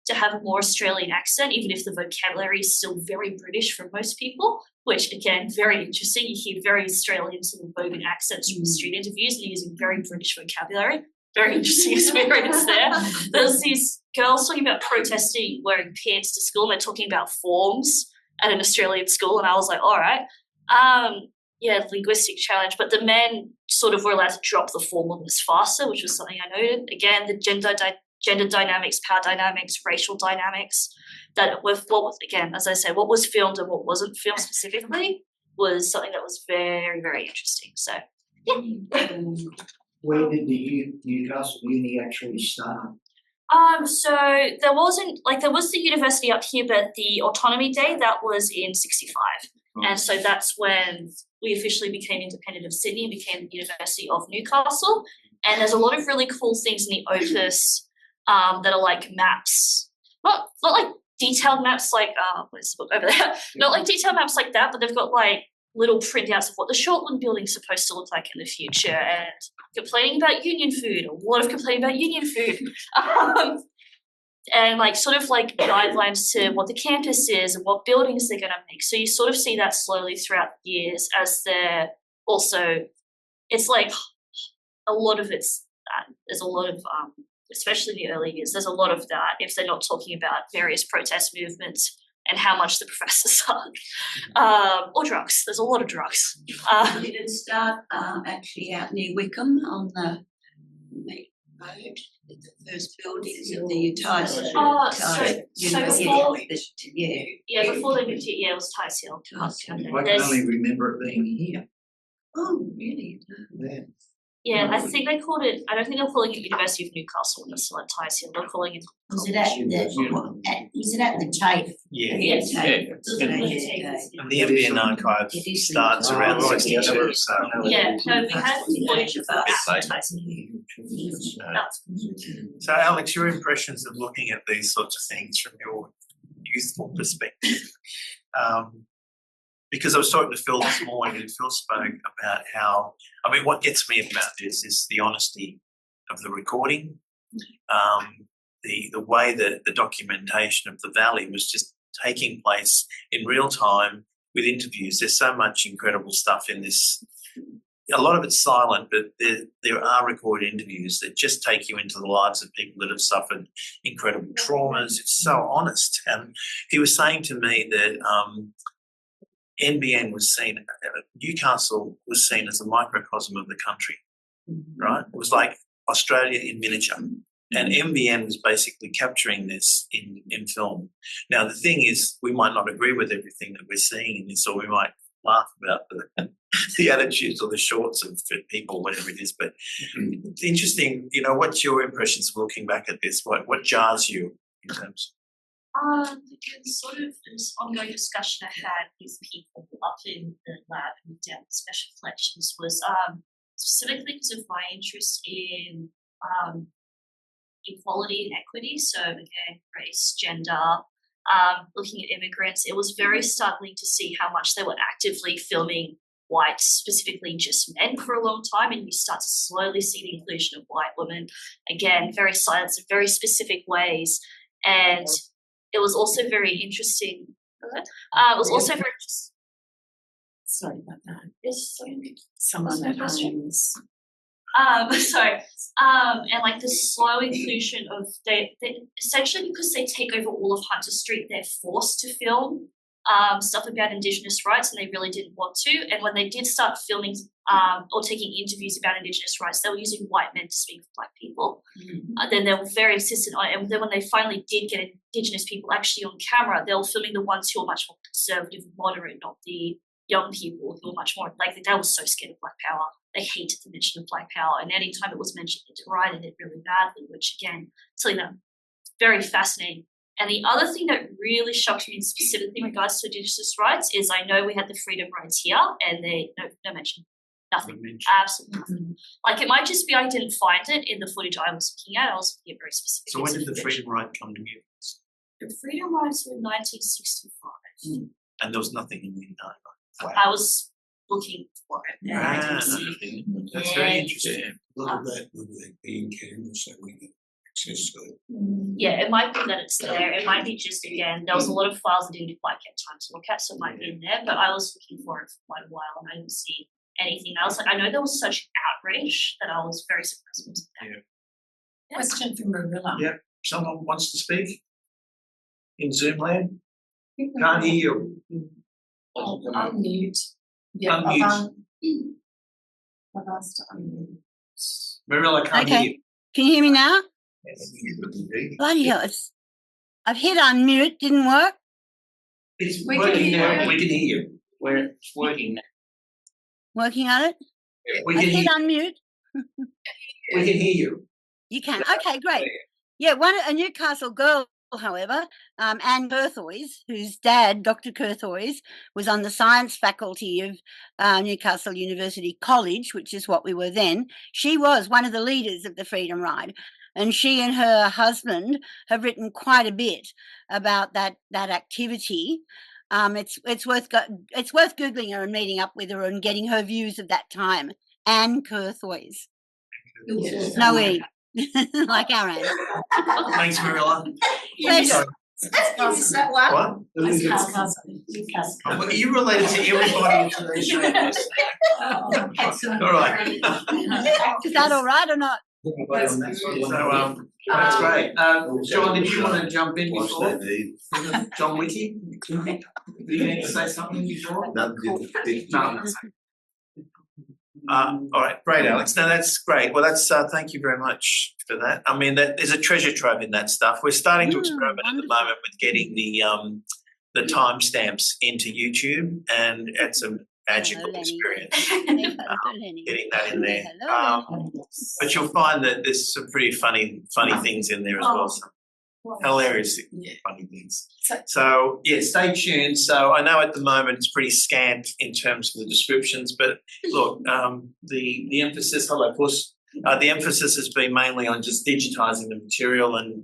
to have a more Australian accent, even if the vocabulary is still very British for most people, which again, very interesting. You hear very Australian sort of bogan accents from street interviews and using very British vocabulary. Very interesting experience there. There's these girls talking about protesting wearing pants to school and they're talking about forms at an Australian school, and I was like, all right. Linguistic challenge, but the men sort of were allowed to drop the formalness faster, which was something I noted. Again, the gender dynamics, power dynamics, racial dynamics, that with what was, again, as I said, what was filmed and what wasn't filmed specifically was something that was very, very interesting. So, yeah. Where did the Newcastle Uni actually start? So there was the university up here, but the Autonomy Day, that was in 65. And so that's when we officially became independent of Sydney and became the University of Newcastle. And there's a lot of really cool things in the Opus that are like maps, not like detailed maps like where's the book over there? Not like detailed maps like that, but they've got like little printouts of what the Shortland building's supposed to look like in the future, and complaining about union food, a lot of complaining about union food. And like sort of like guidelines to what the campus is and what buildings they're going to make. So you sort of see that slowly throughout the years as they're also, it's like a lot of it's that. There's a lot of, especially in the early years, there's a lot of that if they're not talking about various protest movements and how much the professors suck. Or drugs. There's a lot of drugs. Did it start actually out near Wickham on the main road? The first buildings of the Tyson University. Before they moved here, it was Tice Hill. I can only remember it being here. Oh, really? Yeah, I think they called it, I don't think they were calling it University of Newcastle when they're still at Tice Hill. They're calling it. Was it at the TAFE? Yeah. Yes. And the NBN archive starts around 62. So. Yeah, no, we had footage of that at Tice Hill. So, Alex, your impressions of looking at these sorts of things from your youthful perspective? Because I was talking to Phil this morning and Phil spoke about how, what gets me about this is the honesty of the recording, the way that the documentation of the Valley was just taking place in real time with interviews. There's so much incredible stuff in this. A lot of it's silent, but there are recorded interviews that just take you into the lives of people that have suffered incredible traumas. It's so honest. And he was saying to me that NBN was seen, Newcastle was seen as a microcosm of the country, right? It was like Australia in miniature. And NBN was basically capturing this in film. Now, the thing is, we might not agree with everything that we're seeing in this, or we might laugh about the attitudes or the shorts of people, whatever it is. But it's interesting, what's your impressions of looking back at this? What jars you in terms It's sort of this ongoing discussion I had with people up in the lab and down the special collections was specifically because of my interest in equality and equity. So again, race, gender, looking at immigrants, it was very startling to see how much they were actively filming white, specifically just men, for a long time, and you start to slowly see the inclusion of white women, again, very silent, in very specific ways. And it was also very interesting. It was also very interesting. Sorry about that. Yes, Someone at home's. Sorry. And like the slow inclusion of they essentially, because they take over all of Hunter Street, they're forced to film stuff about Indigenous rights, and they really didn't want to. And when they did start filming or taking interviews about Indigenous rights, they were using white men to speak for Black people. Then they were very insistent on it. And then when they finally did get Indigenous people actually on camera, they were filming the ones who were much more conservative and moderate, not the young people who were much more like they were so scared of Black power. They hated the mention of Black power, and any time it was mentioned, they derided it really badly. Which again, something that very fascinating. And the other thing that really shocked me, specifically in regards to Indigenous rights, is I know we had the freedom rights here, and they no mention, nothing, absolutely nothing. Like it might just be I didn't find it in the footage I was looking at. I was looking at very specific. So when did the freedom right come to you? The freedom rights were in 1965. And there was nothing in the Wow. I was looking for it. And I didn't see it. That's very interesting. A lot of that would be in camera so we can access to it. Yeah, it might be that it's there. It might be just, again, there was a lot of files I didn't quite get time to look at, so it might be in there. But I was looking for it for quite a while and I didn't see anything else. Like, I know there was such outrage that I was very surprised with that. Question from Marilla. Yeah. Someone wants to speak in Zoom land? Can't hear you. Unmute. Yeah, Unmute. I've asked to unmute. Marilla can't Okay. hear you. Can you hear me now? Yes. Bloody hell. I've hit unmute, didn't work. It's We can working hear now. you. We can hear you. It's working now. Working on it. We I can hit hear, unmute. we can hear you. You can. Okay, great. Yeah, a Newcastle girl, however, Anne Curthoys, whose dad, Dr. Curthoys, was on the science faculty of Newcastle University College, which is what we were then. She was one of the leaders of the Freedom Ride, and she and her husband have written quite a bit about that activity. It's worth googling her and meeting up with her and getting her views of that time. Anne Curthoys. Yes. No E. Like our Anne. Thanks, Marilla. Pleasure. Is that one? What? Are you related to everybody in today's show? All right. Is that all right or not? So, that's great. John, did you want to jump in before? John Wiki? Do you need to say something before? No. All right, great, Alex. No, that's great. Well, that's thank you very much for that. I mean, there's a treasure trove in that stuff. We're starting to experiment at the moment with getting the timestamps into YouTube, and it's a magical experience getting that in there. But you'll find that there's some pretty funny things in there as well. Some hilarious funny things. So yeah, stay tuned. So I know at the moment it's pretty scant in terms of the descriptions, but look, the emphasis, the emphasis has been mainly on just digitising the material, and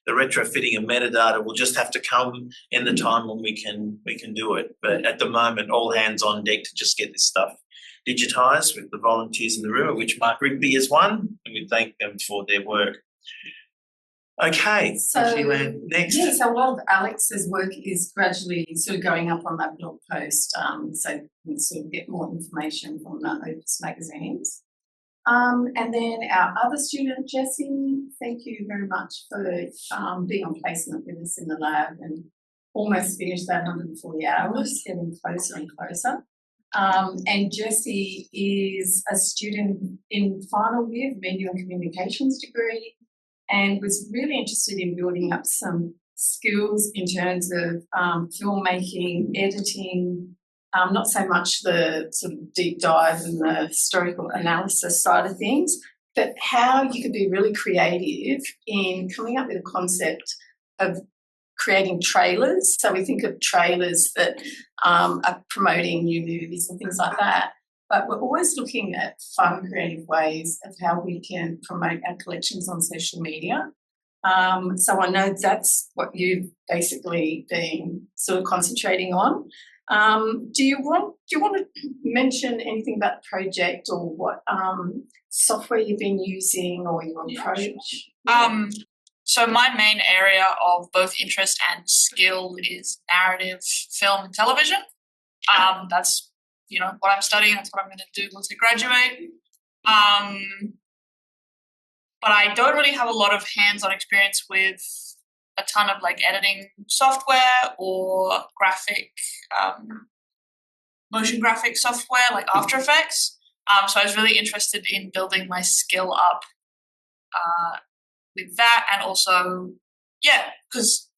the retrofitting of metadata will just have to come in the time when we can do it. But at the moment, all hands on deck to just get this stuff digitised with the volunteers in the room, of which Mark Rigby is one, and we thank them for their work. Okay, So, next. yeah, so a lot of Alex's work is gradually sort of going up on that blog post, so we sort of get more information from the Opus magazines. And then our other student, Jessie, thank you very much for being on placement with us in the lab and almost finished that 140 hours, getting closer and closer. And Jessie is a student in final year of Media and Communications degree, and was really interested in building up some skills in terms of filmmaking, editing, not so much the sort of deep dive and the historical analysis side of things, but how you could be really creative in coming up with a concept of creating trailers. So we think of trailers that are promoting new movies and things like that. But we're always looking at fun, creative ways of how we can promote our collections on social media. So I know that's what you've basically been sort of concentrating on. Do you want to mention anything about the project or what software you've been using or your approach? So my main area of both interest and skill is narrative, film, and television. That's what I'm studying. That's what I'm going to do once I graduate. But I don't really have a lot of hands-on experience with a ton of like editing software or motion graphic software like After Effects. So I was really interested in building my skill up with that, and also, because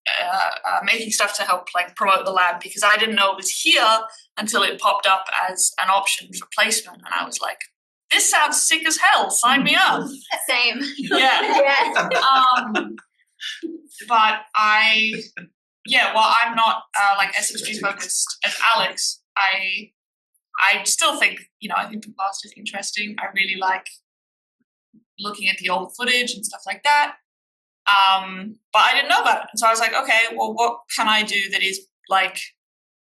making stuff to help like promote the lab, because I didn't know it was here until it popped up as an option for placement, and I was like, this sounds sick as hell, sign me up. Same. Yeah. But while I'm not like SSG focused as Alex, I still think, I think the past is interesting. I really like looking at the old footage and stuff like that. But I didn't know about it. And so I was like, okay, well, what can I do that is like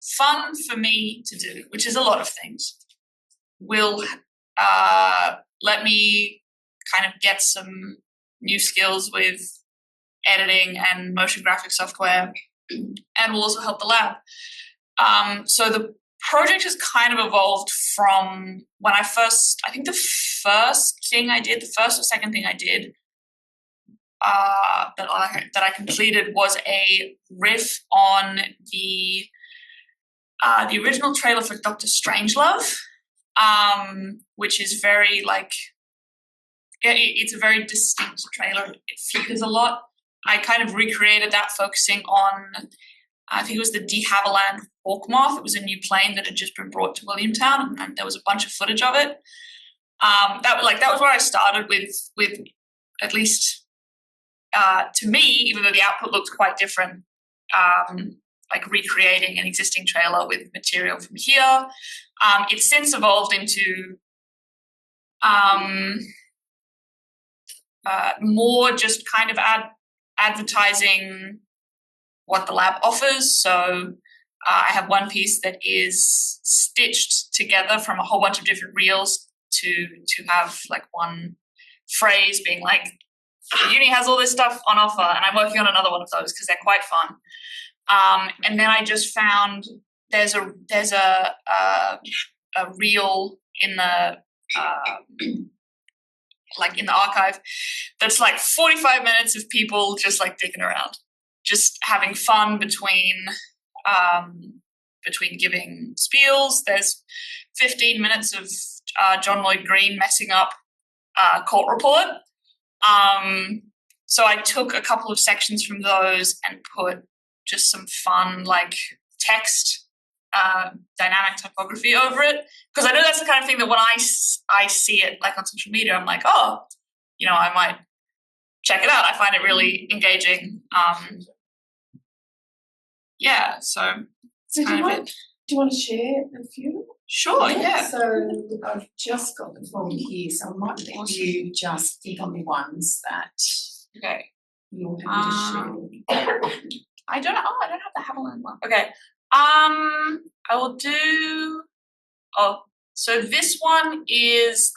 fun for me to do, which is a lot of things, will let me kind of get some new skills with editing and motion graphic software, and will also help the lab. So the project has kind of evolved from when I think the first or second thing I did that I completed was a riff on the original trailer for Dr. Strangelove, which is very like, it's a very distinct trailer. It flickers a lot. I kind of recreated that, focusing on, I think it was the de Havilland Hawkmoth. It was a new plane that had just been brought to Williamtown, and there was a bunch of footage of it. That was where I started with at least to me, even though the output looks quite different, like recreating an existing trailer with material from here. It's since evolved into more just kind of advertising what the lab offers. So I have one piece that is stitched together from a whole bunch of different reels to have like one phrase being like, the uni has all this stuff on offer, and I'm working on another one of those because they're quite fun. And then I just found there's a reel in the like in the archive that's like 45 minutes of people just like dicking around, just having fun between giving spiels. There's 15 minutes of John Lloyd Green messing up court report. So I took a couple of sections from those and put just some fun like text dynamic typography over it, because I know that's the kind of thing that when I see it like on social media, I'm like, oh, I might check it out. I find it really engaging. So do you want to share a few? Sure, yeah. So I've just got the form here, so I might let you just pick on the ones that you're happy to share. I don't have the Havilland one. Okay. I will do. Oh, so this one is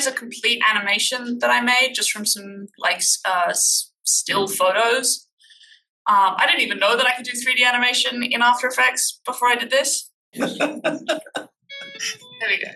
a complete animation that I made just from some like still photos. I didn't even know that I could do 3D animation in After Effects before I did this. There we go.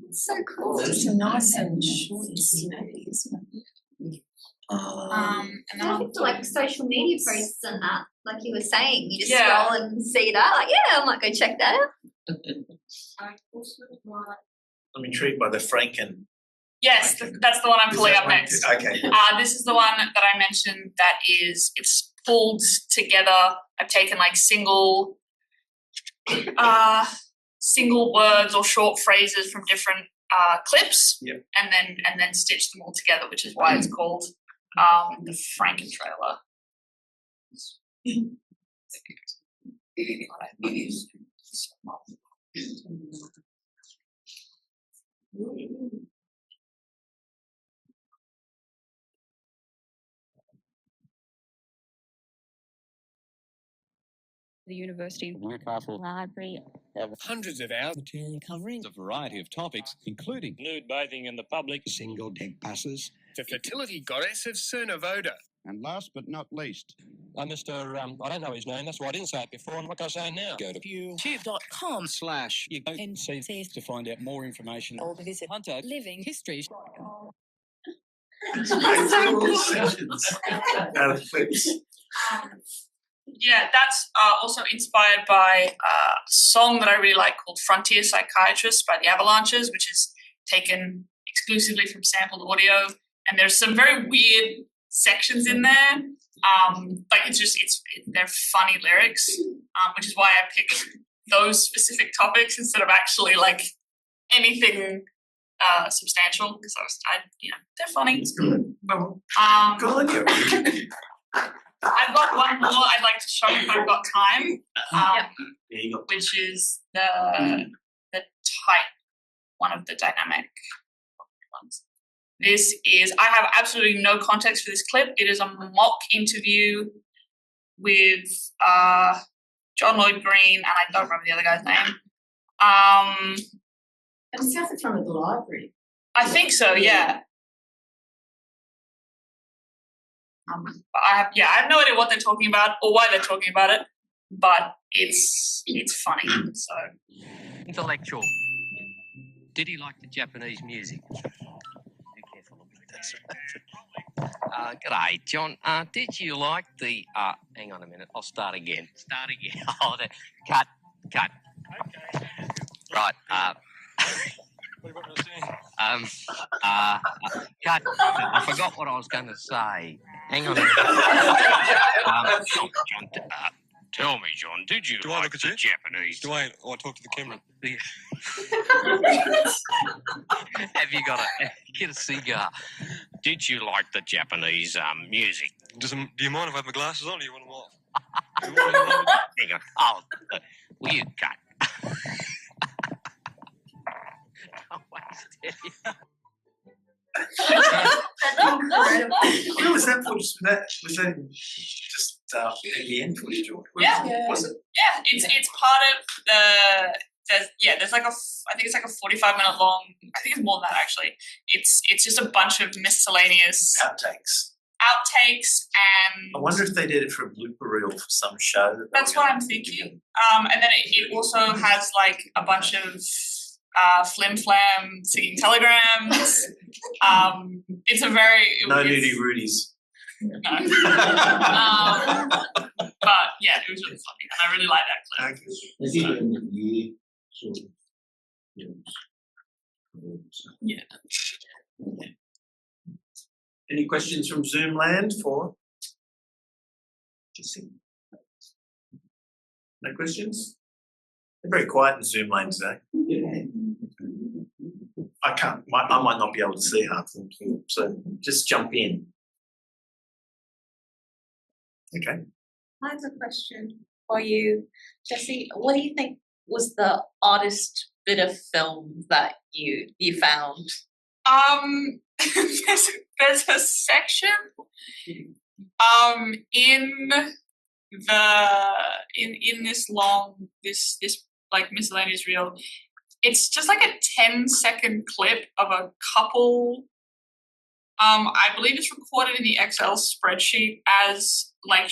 It's so cool. It's nice and short and snappy, isn't it? And then I think for like social media posts and that, like you were saying, you just Yeah. scroll and see that. Like, I might go check that out. I'm intrigued by the Franken. Yes, that's the one I'm pulling up next. Okay. This is the one that I mentioned that it's pulled together. I've taken like single words or short phrases from different clips, and then stitched them all together, which is why it's called the Franken trailer. The University Newcastle Library. have hundreds of hours material covering a variety of topics, including nude bathing in the public, single deck buses, the fertility goddess of Cernavoda. And last but not least, Mr. I don't know his name, that's why I didn't say it before, and what can I say now? Go to youtube.com/NCC to find out more information. Or visit Hunter Living Histories. Yeah, that's also inspired by a song that I really like called Frontier Psychiatrist by the Avalanches, which is taken exclusively from sampled audio. And there's some very weird sections in there. Like they're funny lyrics, which is why I picked those specific topics instead of actually like anything substantial, because they're funny. It's good. I've got one more I'd like to show if I've got time, which is the type, one of the dynamic ones. This is, I have absolutely no context for this clip. It is a mock interview with John Lloyd Green, and I don't remember the other guy's name. And it's nothing from the library. I think so, yeah. I have no idea what they're talking about or why they're talking about it, but it's funny. So intellectual. Did he like the Japanese music? Be careful with that. G'day, John. Did you like the? Hang on a minute. I'll start again. Oh, cut. Okay. Right. Cut. I forgot what I was going to say. Hang on a minute. John, tell me, John, did you like the Japanese? Do I talk to the camera? Have you got get a cigar? Did you like the Japanese music? Do you mind if I have my glasses on, or do you want them off? Hang on. Oh, will you cut? What was that footage? Was that just at the end footage? Was it? Yeah, it's part of there's like I think it's like a 45-minute long. I think it's more than that actually. It's just a bunch of miscellaneous outtakes, and I wonder if they did it for a blooper reel for some show. That's what I'm thinking. And then it also has like a bunch of flim flam singing telegrams. It's a very nudie Rudies. No. But yeah, it was really funny, and I really like that clip. Yeah. Any questions from Zoom land for? No questions? They're very quiet in Zoom land today. I might not be able to see half of them, so just jump in. Okay. I have a question for you, Jessie. What do you think was the oddest bit of film that you found? There's a section in this like miscellaneous reel. It's just like a 10-second clip of a couple. I believe it's recorded in the Excel spreadsheet as like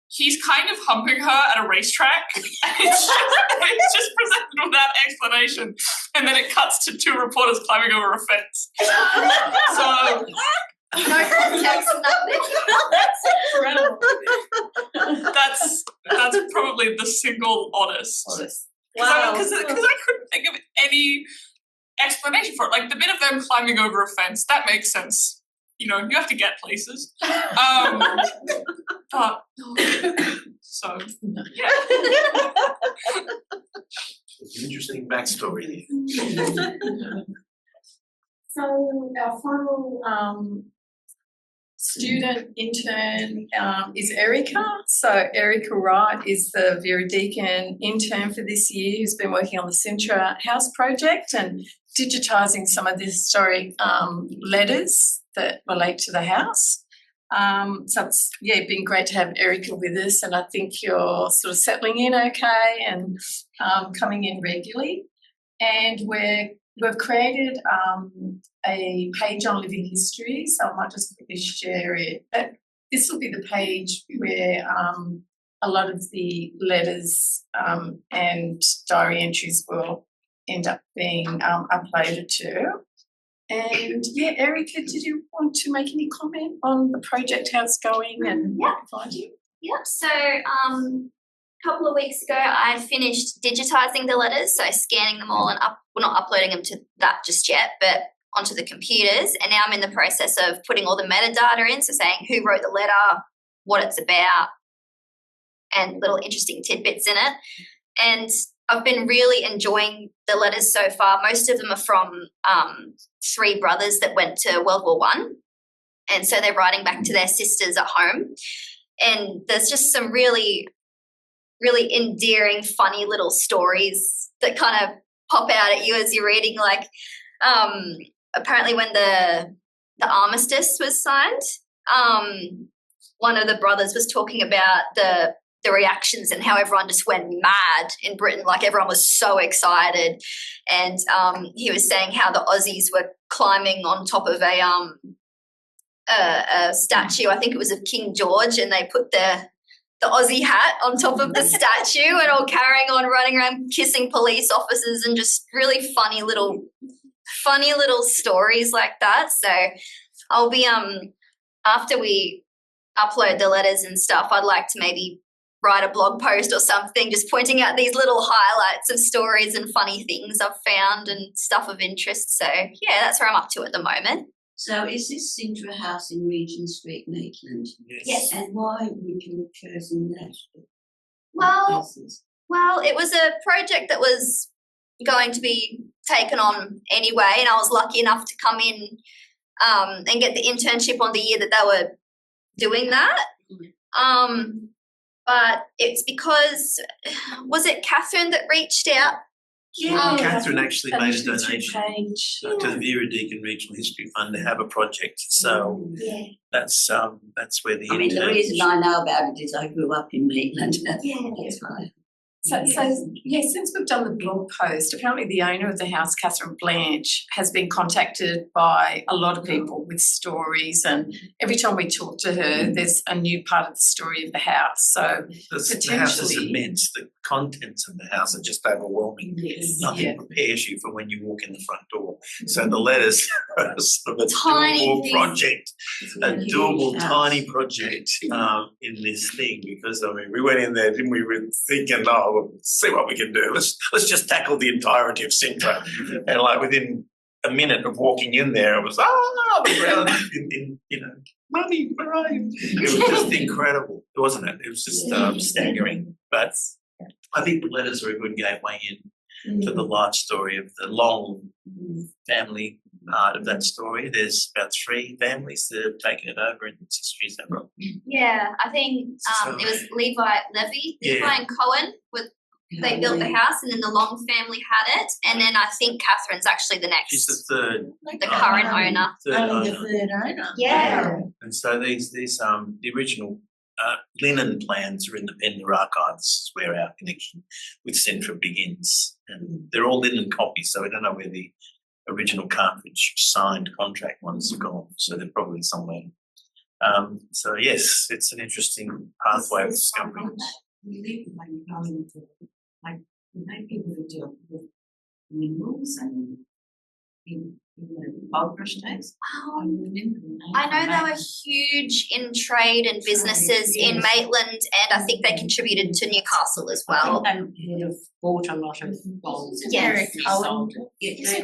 he's kind of humping her at a racetrack. It's just presented without explanation. And then it cuts to two reporters climbing over a fence. So no context, nothing. That's incredible. That's probably the single oddest. Wow. Because I couldn't think of any explanation for it. Like the bit of them climbing over a fence, that makes sense. You know, you have to get places. But so yeah. Interesting backstory there. So our final student intern is Erica. So Erica Wright is the Vera Deakin intern for this year, who's been working on the Sintra House project and digitising some of the historic letters that relate to the house. So it's been great to have Erica with us, and I think you're sort of settling in okay and coming in regularly. And we've created a page on living history, so I might just quickly share it. But this will be the page where a lot of the letters and diary entries will end up being uploaded to. And Erica, did you want to make any comment on the project, how it's going and find you? Yep. So a couple of weeks ago I finished digitising the letters, so scanning them all and not uploading them to that just yet, but onto the computers. And now I'm in the process of putting all the metadata in, so saying who wrote the letter, what it's about, and little interesting tidbits in it. And I've been really enjoying the letters so far. Most of them are from 3 brothers that went to World War I, and so they're writing back to their sisters at home. And there's just some really, really endearing, funny little stories that kind of pop out at you as you're reading. Like apparently when the armistice was signed, one of the brothers was talking about the reactions and how everyone just went mad in Britain. Like everyone was so excited. And he was saying how the Aussies were climbing on top of a statue, I think it was of King George, and they put the Aussie hat on top of the statue and all carrying on, running around kissing police officers, and just really funny little stories like that. So I'll be after we upload the letters and stuff, I'd like to maybe write a blog post or something just pointing out these little highlights of stories and funny things I've found and stuff of interest. So that's where I'm up to at the moment. So is this Cintra House in Regent Street, Maitland? Yes. And why would you have chosen that? Well, it was a project that was going to be taken on anyway, and I was lucky enough to come in and get the internship on the year that they were doing that. But it's because, was it Catherine that reached out? Catherine actually made a donation to the Vera Deakin Regional History Fund to have a project. So that's where the the reason I know about it is I grew up in Maitland. That's right. So since we've done the blog post, apparently the owner of the house, Catherine Blanche, has been contacted by a lot of people with stories, and every time we talk to her, there's a new part of the story of the house. So the house is immense. The contents of the house are just overwhelming. Nothing prepares you for when you walk in the front door. So the letters are sort of a doable project, tiny project in this thing, because we went in there, didn't we? We were thinking, we'll see what we can do. Let's just tackle the entirety of Cintra. And like within a minute of walking in there, it was the ground money, right? It was just incredible, wasn't it? It was just staggering. But I think the letters are a good gateway in to the life story of the long family part of that story. There's about 3 families that have taken it over in its history. Is that right? Yeah, I think it was Levi and Cohen. They built the house, and then the Long family had it, and then I think Catherine's actually the next. She's the third. The current owner. The third owner. Yeah. And so these the original linen plans are in the Pender archives, where our connection with Cintra begins, and they're all linen copies. So we don't know where the original cartridge signed contract ones have gone. So they're probably somewhere. So yes, it's an interesting pathway of discovery. People who deal with minerals and gold rush days. I know they were huge in trade and businesses in Maitland, and I think they contributed to Newcastle as well. They would have bought a lot of gold. Isn't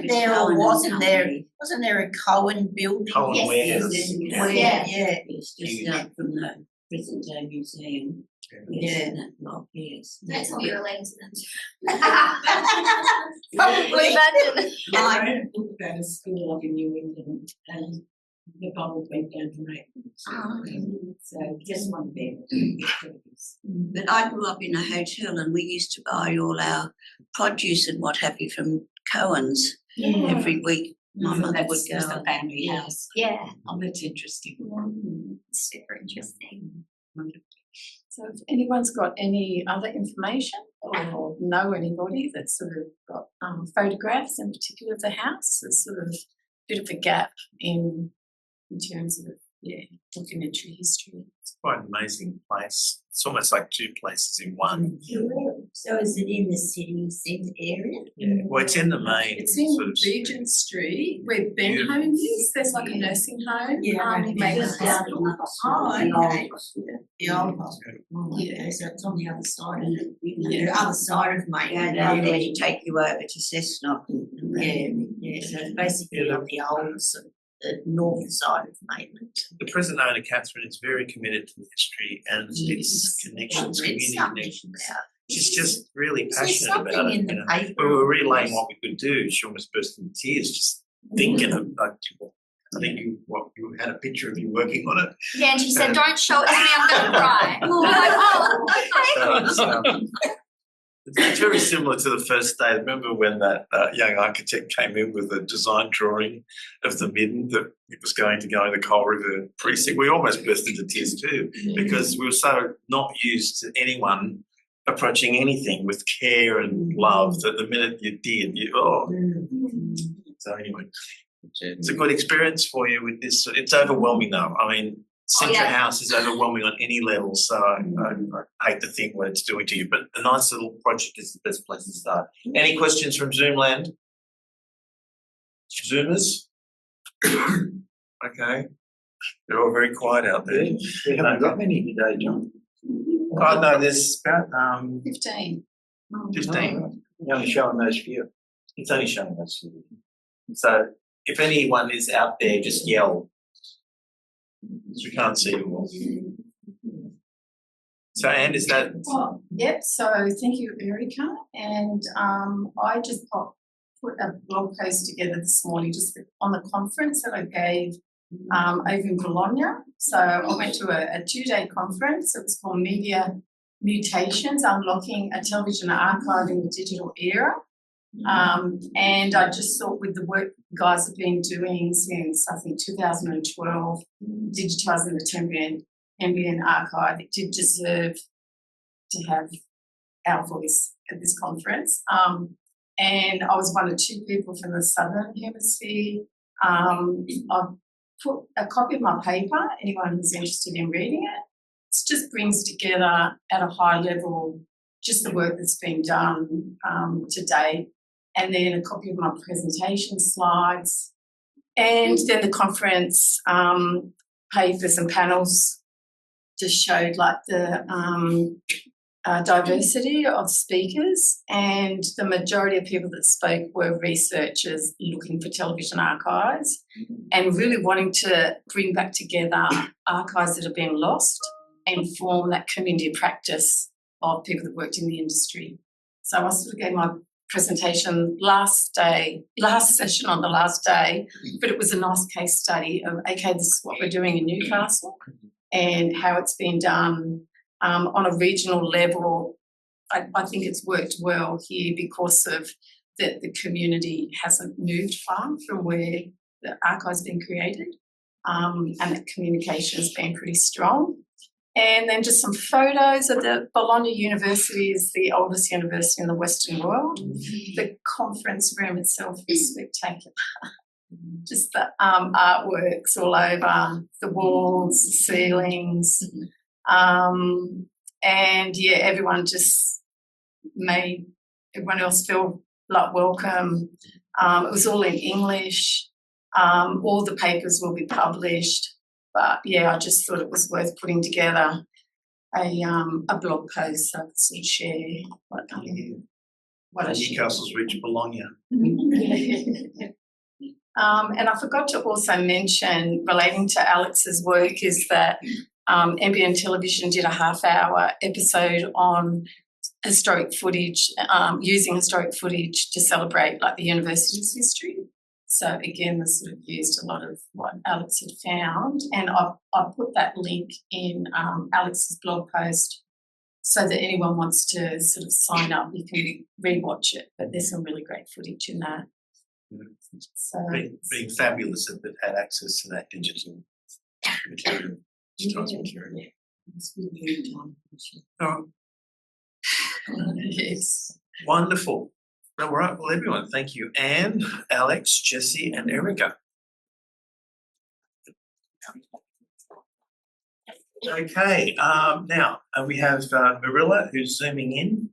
there or wasn't there a Cohen building? Cohen warehouse. It's just out from the present day museum. Yeah, that block, yes. That's what we related to them. Probably. Imagine. I read a book about a school up in New England, and the gold went down to Maitland. So just one bit. But I grew up in a hotel, and we used to buy all our produce and what have you from Cohen's every week. That was would just go. a family Yeah. house. Yeah, Oh, that's interesting. it's super interesting. So if anyone's got any other information or know anybody that's sort of got photographs in particular of the house, there's sort of a bit of a gap in terms of documentary history. It's quite an amazing place. It's almost like two places in one. So is it in the city centre area? Yeah. Well, it's in the main. It's in sort of Regent Street where Ben Beautiful. Home is. There's like a nursing home. Maybe Just down in the the old hospital. Yeah. So it's on the other side of it. The other side of Maitland. And then you take you over to Cessnock. Yeah. So it's basically on the old sort of the north side of Maitland. The present owner, Catherine, is very committed to history and its connections, community connections. She's just really passionate about it. When we were relaying what we could do, she almost burst into tears just thinking of like, I think you had a picture of you working on it. Yeah, and she said, "Don't show it to me, I'm going to cry." I'm like, "Oh, okay." It's very similar to the first day. Remember when that young architect came in with a design drawing of the midden that it was going to go in the Coal River precinct? We almost burst into tears too because we were so not used to anyone approaching anything with care and love that the minute you did, So anyway, it's a good experience for you with this. It's overwhelming though. I mean, Central House is overwhelming on any level, so I hate to think what it's doing to you, but a nice little project is the best place to start. Any questions from Zoomland? Zoomers? Okay. They're all very quiet out there. We haven't got many today, John. Oh, no, there's about 15. 15. You're only showing those few. It's only showing those few. So if anyone is out there, just yell. We can't see you all. So, Anne, is that? Yep. So, thank you, Erica. And I just put a blog post together this morning just on the conference that I gave over in Bologna. So, I went to a 2-day conference. It was called Media Mutations: Unlocking a Television Archive in the Digital Era. And I just thought with the work you guys have been doing since I think 2012, digitising the NBN archive, it did deserve to have our voice at this conference. And I was one of 2 people from the Southern Hemisphere. I've put a copy of my paper, anyone who's interested in reading it. It just brings together at a high level just the work that's been done to date, and then a copy of my presentation slides, and then the conference papers and panels just showed like the diversity of speakers, and the majority of people that spoke were researchers looking for television archives and really wanting to bring back together archives that have been lost and form that community practice of people that worked in the industry. So I sort of gave my presentation last session on the last day, but it was a nice case study of, okay, this is what we're doing in Newcastle and how it's been done on a regional level. I think it's worked well here because of the community hasn't moved far from where the archive's been created, and that communication has been pretty strong. And then just some photos of the Bologna University is the oldest university in the Western world. The conference room itself is spectacular. Just the artworks all over the walls, the ceilings. And yeah, everyone just made everyone else feel like welcome. It was all in English. All the papers will be published. But yeah, I just thought it was worth putting together a blog post so I could sort of share what I Newcastle's reached Bologna. And I forgot to also mention, relating to Alex's work, is that NBN Television did a half-hour episode on historic footage, using historic footage to celebrate like the university's history. So again, this sort of used a lot of what Alex had found, and I put that link in Alex's blog post so that anyone wants to sort of sign up, you can re-watch it. But there's some really great footage in that. So Being fabulous that they've had access to that digital material. Yeah. It's really Oh, Yes. wonderful. All right, well, everyone, thank you. Anne, Alex, Jessie, and Erica. Okay, now we have Marilla, who's zooming in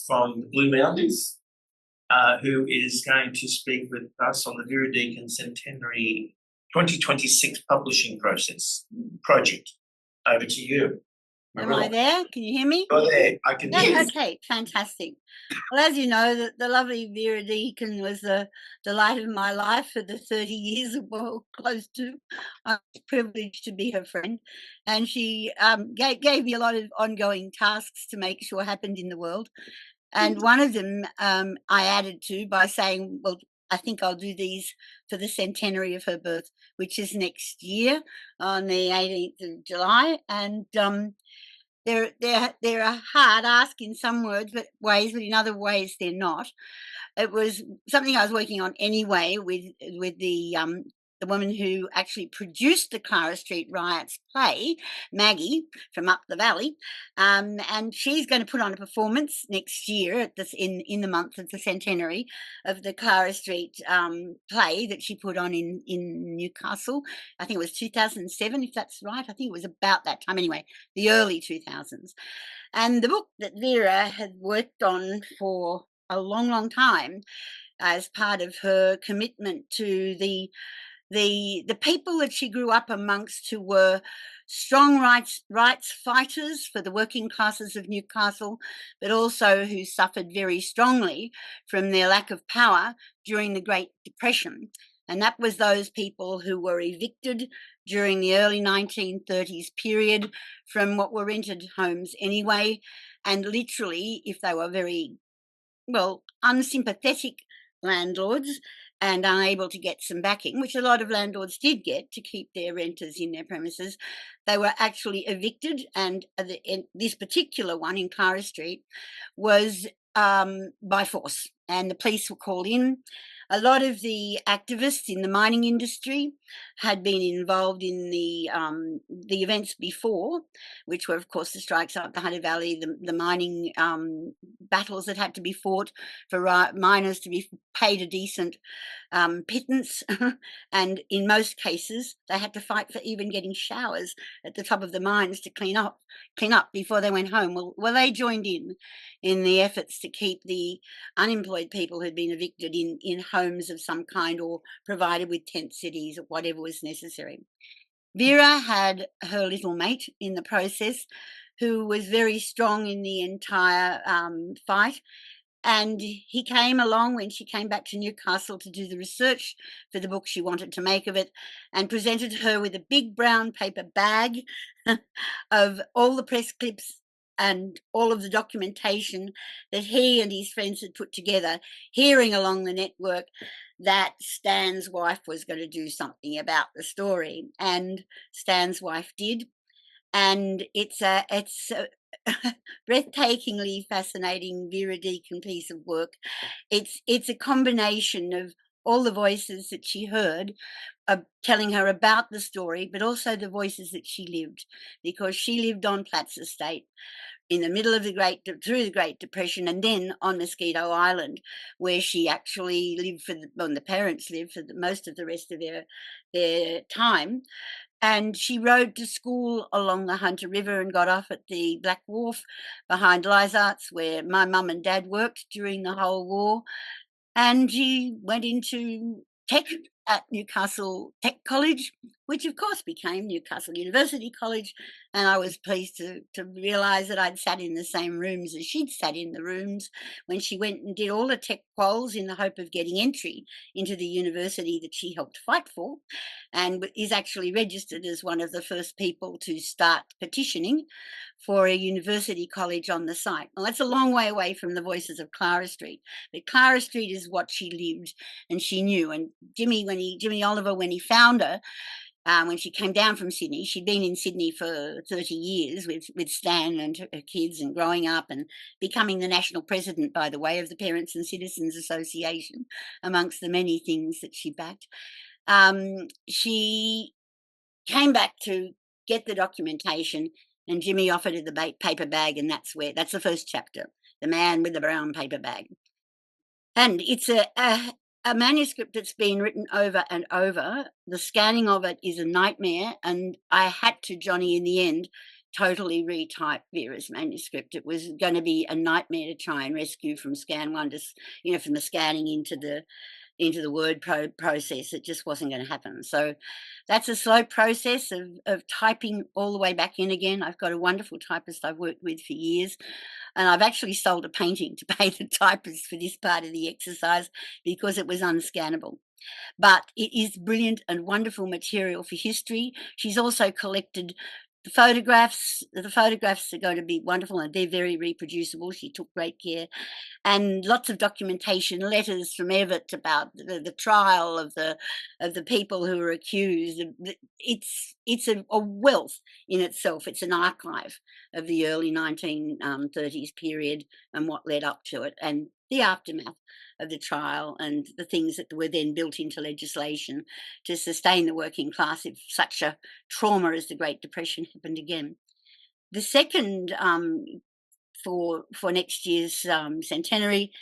from the Blue Mountains, who is going to speak with us on the Vera Deakin Centenary 2026 publishing project. Over to you, Am Marilla. I there? Can you hear me? You're there. I can hear Yeah, you. okay, fantastic. Well, as you know, the lovely Vera Deakin was the delight of my life for the 30 years, well, close to. I was privileged to be her friend. And she gave me a lot of ongoing tasks to make sure happened in the world. And one of them I added to by saying, well, I think I'll do these for the centenary of her birth, which is next year on the 18th of July. And they're a hard ask in some ways, but in other ways they're not. It was something I was working on anyway with the woman who actually produced the Clara Street Riots play, Maggie from up the valley, and she's going to put on a performance next year at this in the month of the centenary of the Clara Street play that she put on in Newcastle. I think it was 2007, if that's right. I think it was about that time anyway, the early 2000s. And the book that Vera had worked on for a long, long time as part of her commitment to the people that she grew up amongst, who were strong rights fighters for the working classes of Newcastle, but also who suffered very strongly from their lack of power during the Great Depression. And that was those people who were evicted during the early 1930s period from what were rented homes anyway. And literally, if they were very, well, unsympathetic landlords and unable to get some backing, which a lot of landlords did get to keep their renters in their premises, they were actually evicted. And this particular one in Clara Street was by force, and the police were called in. A lot of the activists in the mining industry had been involved in the events before, which were, of course, the strikes up the Hunter Valley, the mining battles that had to be fought for miners to be paid a decent pittance, and in most cases they had to fight for even getting showers at the top of the mines to clean up before they went home. Well, they joined in the efforts to keep the unemployed people who'd been evicted in homes of some kind, or provided with tent cities or whatever was necessary. Vera had her little mate in the process, who was very strong in the entire fight. And he came along when she came back to Newcastle to do the research for the book she wanted to make of it, and presented her with a big brown paper bag of all the press clips and all of the documentation that he and his friends had put together, hearing along the network that Stan's wife was going to do something about the story. And Stan's wife did. And it's a breathtakingly fascinating Vera Deakin piece of work. It's a combination of all the voices that she heard telling her about the story, but also the voices that she lived, because she lived on Platts Estate in the middle of through the Great Depression, and then on Mosquito Island, where she actually lived the parents lived for most of the rest of their time. And she rode to school along the Hunter River and got off at the Black Wharf behind Lizards, where my mum and dad worked during the whole war. And she went into tech at Newcastle Tech College, which of course became Newcastle University College. And I was pleased to realise that I'd sat in the same rooms as she'd sat in the rooms when she went and did all the tech quals in the hope of getting entry into the university that she helped fight for, and is actually registered as one of the first people to start petitioning for a university college on the site. Well, that's a long way away from the voices of Clara Street, but Clara Street is what she lived and she knew. And Jimmy Oliver, when he found her, when she came down from Sydney. She'd been in Sydney for 30 years with Stan and her kids and growing up and becoming the national president, by the way, of the Parents and Citizens Association, amongst the many things that she backed. She came back to get the documentation, and Jimmy offered her the paper bag, and that's the first chapter, The Man with the Brown Paper Bag. And it's a manuscript that's been written over and over. The scanning of it is a nightmare, and I had to, Johnny, in the end, totally retype Vera's manuscript. It was going to be a nightmare to try and rescue from scan one to, from the scanning into the word process. It just wasn't going to happen. So that's a slow process of typing all the way back in again. I've got a wonderful typist I've worked with for years, and I've actually sold a painting to pay the typist for this part of the exercise because it was unscannable. But it is brilliant and wonderful material for history. She's also collected the photographs. The photographs are going to be wonderful, and they're very reproducible. She took great care. And lots of documentation, letters from Everett about the trial of the people who were accused. It's a wealth in itself. It's an archive of the early 1930s period and what led up to it, and the aftermath of the trial, and the things that were then built into legislation to sustain the working class if such a trauma as the Great Depression happened again. The second for next year's centenary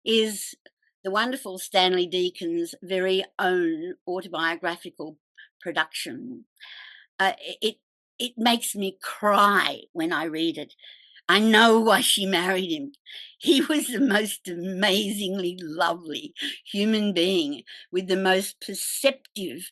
is the wonderful Stanley Deacon's very own autobiographical production. It makes me cry when I read it. I know why she married him. He was the most amazingly lovely human being with the most perceptive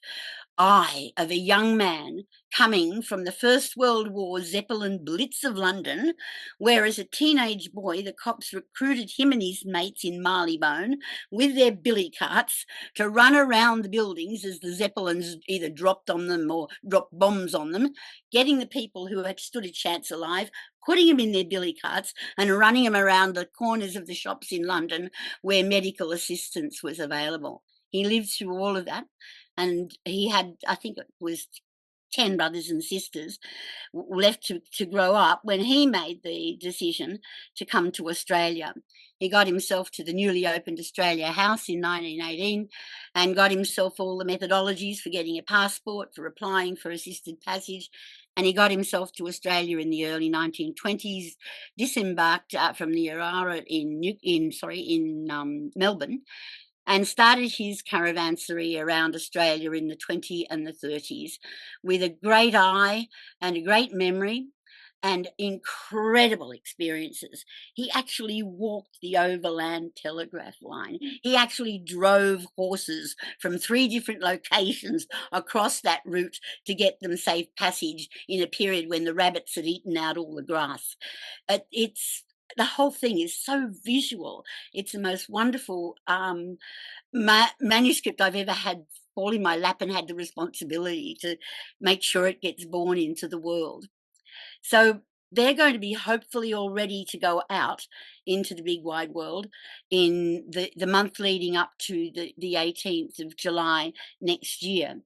eye of a young man coming from the First World War Zeppelin blitz of London, where as a teenage boy the cops recruited him and his mates in Marleybone with their billy carts to run around the buildings as the Zeppelins either dropped on them or dropped bombs on them, getting the people who had stood a chance alive, putting them in their billy carts and running them around the corners of the shops in London where medical assistance was available. He lived through all of that. And he had, I think it was 10 brothers and sisters left to grow up when he made the decision to come to Australia. He got himself to the newly opened Australia House in 1918 and got himself all the methodologies for getting a passport, for applying for assisted passage, and he got himself to Australia in the early 1920s, disembarked from the Yarra in Melbourne, and started his caravansary around Australia in the 20s and the 30s with a great eye and a great memory and incredible experiences. He actually walked the overland telegraph line. He actually drove horses from 3 different locations across that route to get them safe passage in a period when the rabbits had eaten out all the grass. The whole thing is so visual. It's the most wonderful manuscript I've ever had fall in my lap and had the responsibility to make sure it gets born into the world. So they're going to be hopefully all ready to go out into the big wide world in the month leading up to the 18th of July next year.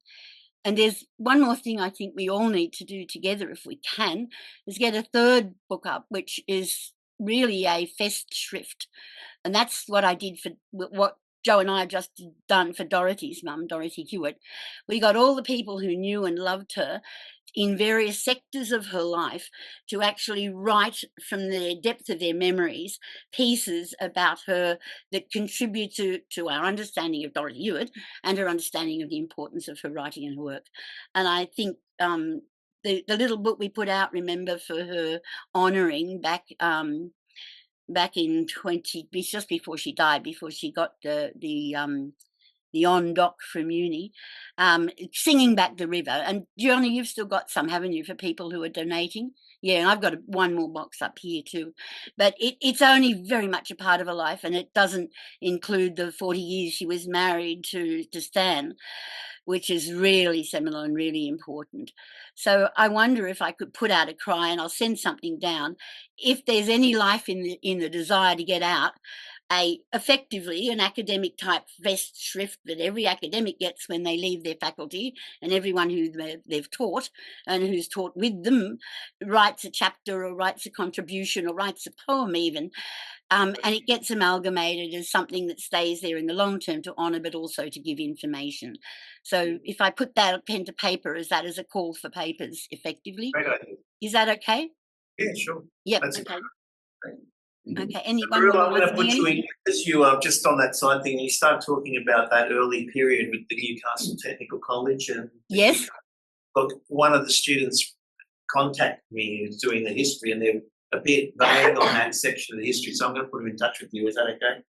And there's one more thing I think we all need to do together if we can, is get a third book up, which is really a Festschrift. And that's what I did for what Joe and I have just done for Dorothy's mum, Dorothy Hewitt. We got all the people who knew and loved her in various sectors of her life to actually write from the depth of their memories pieces about her that contribute to our understanding of Dorothy Hewitt and her understanding of the importance of her writing and her work. And I think the little book we put out, remember, for her honouring back in just before she died, before she got the on doc from uni, singing back the river. And Johnny, you've still got some, haven't you, for people who are donating? Yeah, and I've got one more box up here too. But it's only very much a part of her life, and it doesn't include the 40 years she was married to Stan, which is really seminal and really important. So I wonder if I could put out a cry, and I'll send something down. If there's any life in the desire to get out, effectively an academic type vest shrift that every academic gets when they leave their faculty, and everyone who they've taught and who's taught with them writes a chapter or writes a contribution or writes a poem even. And it gets amalgamated as something that stays there in the long term to honour, but also to give information. So if I put that pen to paper as that as a call for papers, effectively, Great idea. is that okay? Yeah, sure. Yep. That's Okay. great. Okay. Anyone? Marilla, I'm want going to to ask me put you anything? in, as you just on that side thing, you start talking about that early period with the Newcastle Technical College. And Yes. look, one of the students contacted me who's doing the history, and they're a bit vague on that section of the history. So I'm going to put them in touch with you. Is that okay?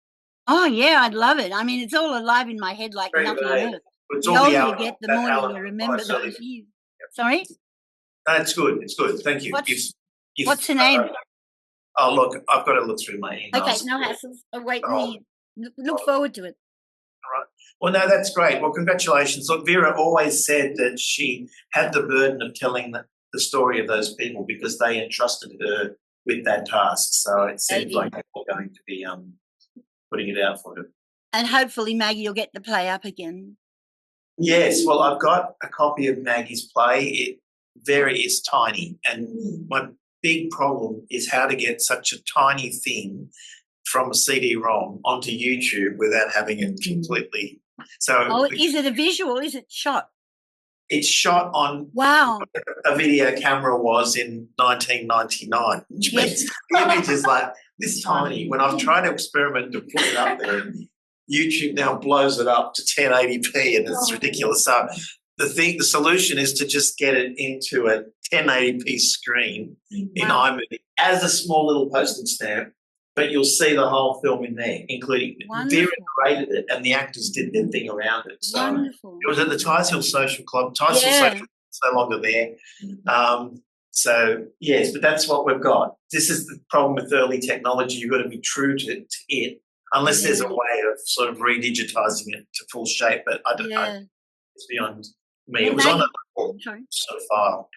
Oh yeah, I'd love it. I mean, it's all alive in my head like Very nothing vague. on earth. It's The all older the you get, the more you remember those years. Sorry? That's good. It's good. Thank you. What's her name? Oh, look, I've got to look through my emails. Okay, no hassles. I'll wait. Oh. Look forward to it. All right. Well, no, that's great. Well, congratulations. Look, Vera always said that she had the burden of telling the story of those people because they entrusted her with that task. So it seems like they were going to be putting it out for her. And hopefully Maggie will get the play up again. Yes, well, I've got a copy of Maggie's play. Vera is tiny, and my big problem is how to get such a tiny thing from a CD-ROM onto YouTube without having it completely. So, oh, is it a visual? Is it shot? It's shot on a video camera was in 1999, which means the image is like this tiny. When I've tried to experiment to put it up there, YouTube now blows it up to 1080p, and it's ridiculous. So the solution is to just get it into a 1080p screen in iMovie as a small little postage stamp, but you'll see the whole film in there, including Vera created it and the actors did their thing around it. So it was at the Ticehill Social Club. Ticehill Social Club is no longer there. So yes, but that's what we've got. This is the problem with early technology. You've got to be true to it, unless there's a way of sort of redigitizing it to full shape. But I don't know. It's beyond me. Well, it was on a sort of file.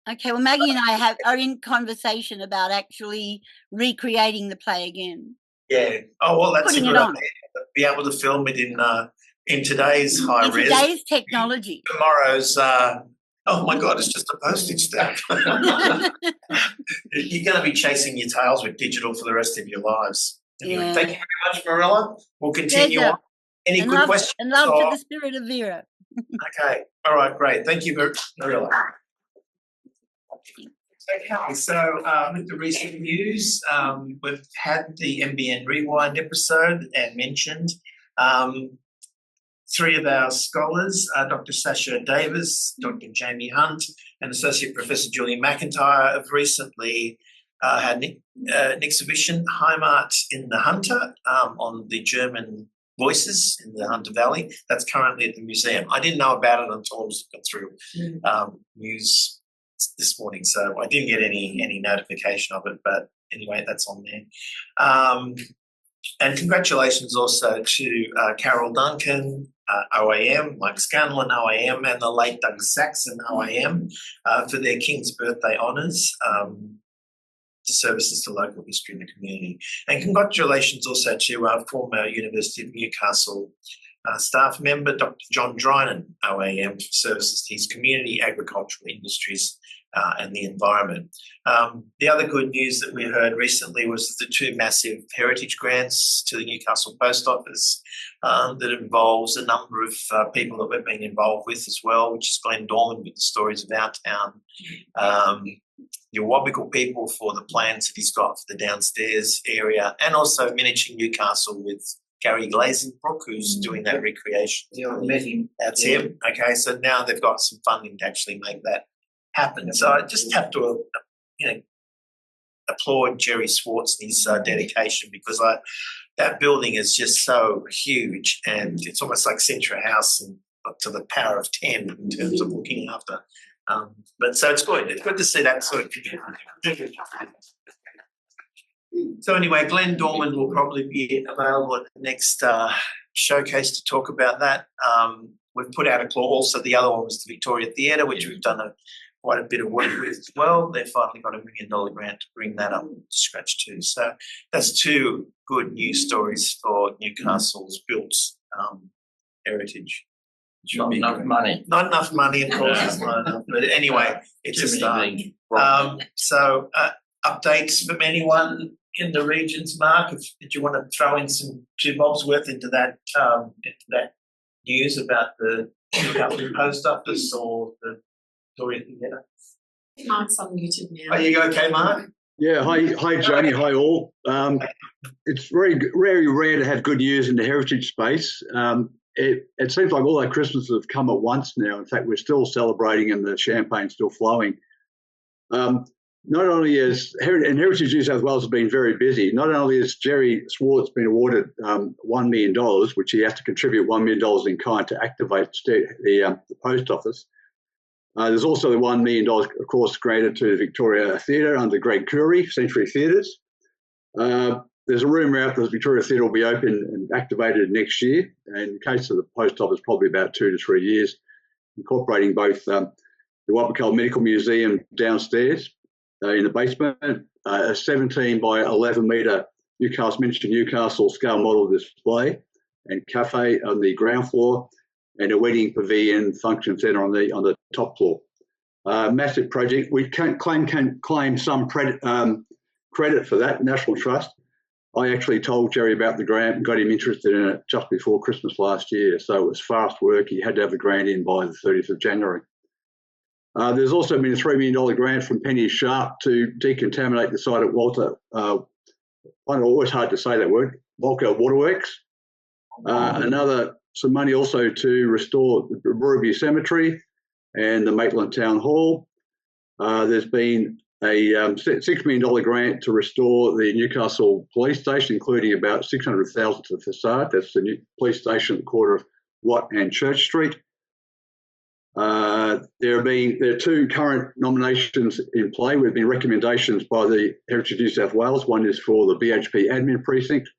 Okay, well, Maggie and I are in conversation about actually recreating the play again. Yeah. Oh, well, that's Putting a it good on. idea. Be able to film it in today's high res. Today's technology. Tomorrow's, oh my God, it's just a postage stamp. You're going to be chasing your tails with digital for the rest of your lives. Anyway, thank you very much, Marilla. We'll continue on. Any good questions? And love to the spirit of Vera. Okay. All right, great. Thank you, Marilla. Okay, so with the recent news, we've had the NBN Rewind episode and mentioned three of our scholars, Dr. Sasha Davis, Dr. Jamie Hunt, and Associate Professor Julian McIntyre have recently had an exhibition, Heimat in the Hunter, on the German voices in the Hunter Valley. That's currently at the museum. I didn't know about it until I was looking through news this morning, so I didn't get any notification of it, but anyway, that's on there. And congratulations also to Carol Duncan, OAM, Mike Scanlon, OAM, and the late Doug Saxon, OAM, for their King's Birthday honours, to services to local history in the community. And congratulations also to former University of Newcastle staff member, Dr. John Drynan, OAM, for services to his community, agricultural industries and the environment. The other good news that we heard recently was the two massive heritage grants to the Newcastle Post Office that involves a number of people that we've been involved with as well, which is Glenn Dorman with the Stories of Our Town, your Wabbigal people for the plans that he's got for the downstairs area, and also Miniature Newcastle with Gary Glazenbrook, who's doing that recreation. Yeah, I met him. That's him. Okay, so now they've got some funding to actually make that happen. So I just have to, applaud Jerry Swartz and his dedication, because that building is just so huge, and it's almost like Centra House and up to the power of 10 in terms of looking after. But so it's good. It's good to see that sort of. So anyway, Glenn Dorman will probably be available at the next showcase to talk about that. We've put out a call. Also, the other one was the Victoria Theatre, which we've done quite a bit of work with as well. They've finally got $1 million grant to bring that up to scratch too. So that's two good news stories for Newcastle's built heritage. Not enough money. Not enough money, of course, it's not enough. But anyway, it's a start. So updates from anyone in the regions, Mark? Did you want to throw in two bobs worth into that news about the Newcastle Post Office or the Victoria Theatre? Mark's on YouTube now. Are you okay, Mark? Yeah, hi Jamie, hi all. It's very rare to have good news in the heritage space. It seems like all our Christmases have come at once now. In fact, we're still celebrating and the champagne's still flowing. Not only is Heritage New South Wales has been very busy, not only has Jerry Swartz been awarded $1 million, which he has to contribute $1 million in kind to activate the post office. There's also the $1 million, of course, granted to the Victoria Theatre under Greg Curry, Century Theatres. There's a rumour out that the Victoria Theatre will be open and activated next year. And in the case of the post office, probably about 2 to 3 years, incorporating both the Wapakal Medical Museum downstairs in the basement, a 17 by 11 metre miniature Newcastle scale model display and cafe on the ground floor, and a wedding pavilion function centre on the top floor. Massive project. We can claim some credit for that, National Trust. I actually told Jerry about the grant and got him interested in it just before Christmas last year. So it was fast work. He had to have the grant in by the 30th of January. There's also been a $3 million grant from Penny Sharp to decontaminate the site at Walter. I know always hard to say that word. Walker Waterworks. Some money also to restore the Ruby Cemetery and the Maitland Town Hall. There's been a $6 million grant to restore the Newcastle Police Station, including about $600,000 to the facade. That's the new police station at the corner of Watt and Church Street. There are 2 current nominations in play. There have been recommendations by the Heritage New South Wales. One is for the BHP Admin Precinct.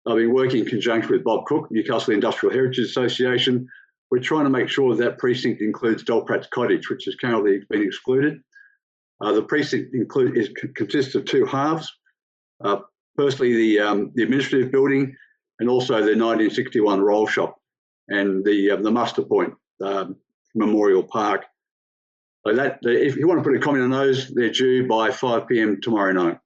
I've been working in conjunction with Bob Cook, Newcastle Industrial Heritage Association. We're trying to make sure that precinct includes Dolprat's Cottage, which has currently been excluded. The precinct consists of 2 halves. Firstly, the administrative building, and also the 1961 roll shop and the muster point, Memorial Park. So that, if you want to put a comment on those, they're due by 5 p.m. tomorrow night.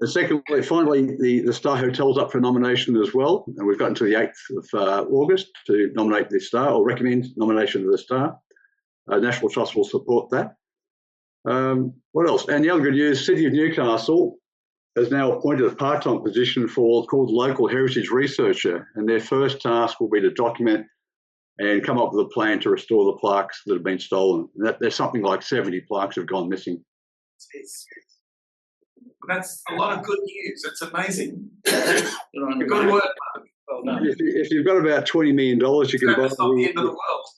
Finally, the Star Hotel's up for nomination as well, and we've got until the 8th of August to nominate the Star, or recommend nomination of the Star. National Trust will support that. What else? And the other good news, City of Newcastle has now appointed a part-time position called Local Heritage Researcher, and their first task will be to document and come up with a plan to restore the plaques that have been stolen. There's something like 70 plaques have gone missing. That's a lot of good news. It's amazing. Good work, Mark. Well done. If you've got about $20 million, you can buy. That's not the end of the world.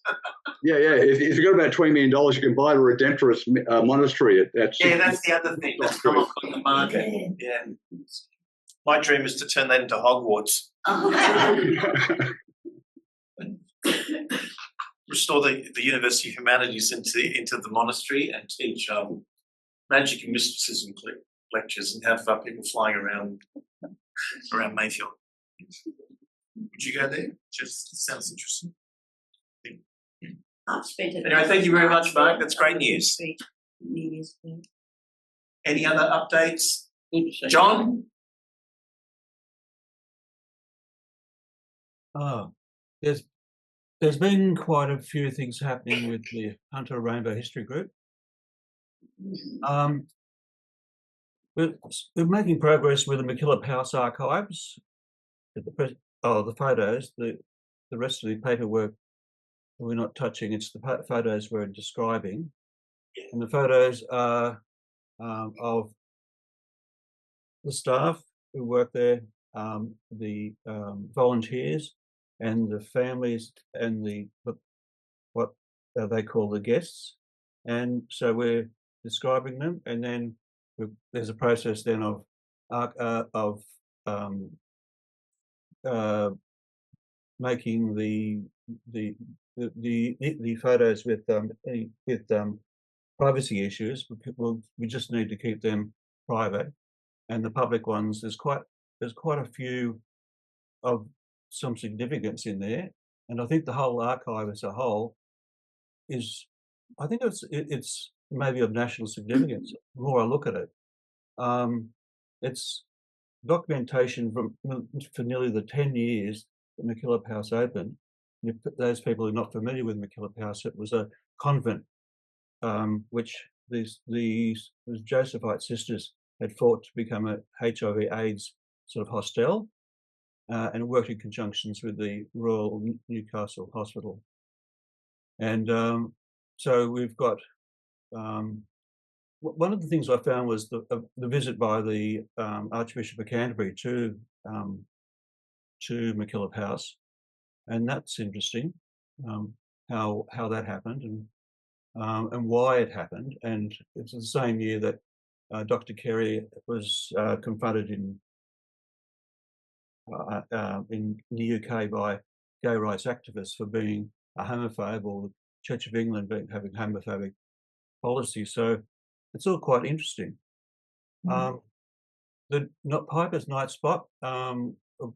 Yeah. If you've got about $20 million, you can buy the Redemptorist monastery. That's the other thing that's come up on the market. Yeah. My dream is to turn that into Hogwarts. Restore the University of Humanities into the monastery and teach magic and mysticism lectures and have people flying around Mayfield. Would you go there? Just sounds interesting. Anyway, thank you very much, Mark. That's great news. Any other updates? John? There's been quite a few things happening with the Hunter Rainbow History Group. We're making progress with the MacKillop House archives. The photos. The rest of the paperwork we're not touching. It's the photos we're describing, and the photos are of the staff who work there, the volunteers, and the families, and what they call the guests. And so we're describing them, and then there's a process then of making the photos with privacy issues. We just need to keep them private, and the public ones, there's quite a few of some significance in there, and I think the whole archive as a whole is, I think it's maybe of national significance. The more I look at it, it's documentation for nearly the 10 years that MacKillop House opened. Those people who are not familiar with MacKillop House, it was a convent which these Josephite sisters had fought to become a HIV/AIDS sort of hostel, and worked in conjunctions with the Royal Newcastle Hospital. And so we've got one of the things I found was the visit by the Archbishop of Canterbury to MacKillop House, and that's interesting. How that happened and why it happened. And it's the same year that Dr. Kerry was confronted in the UK by gay rights activists for being a homophobe, or the Church of England having homophobic policy. So it's all quite interesting. The Piper's Night Spot,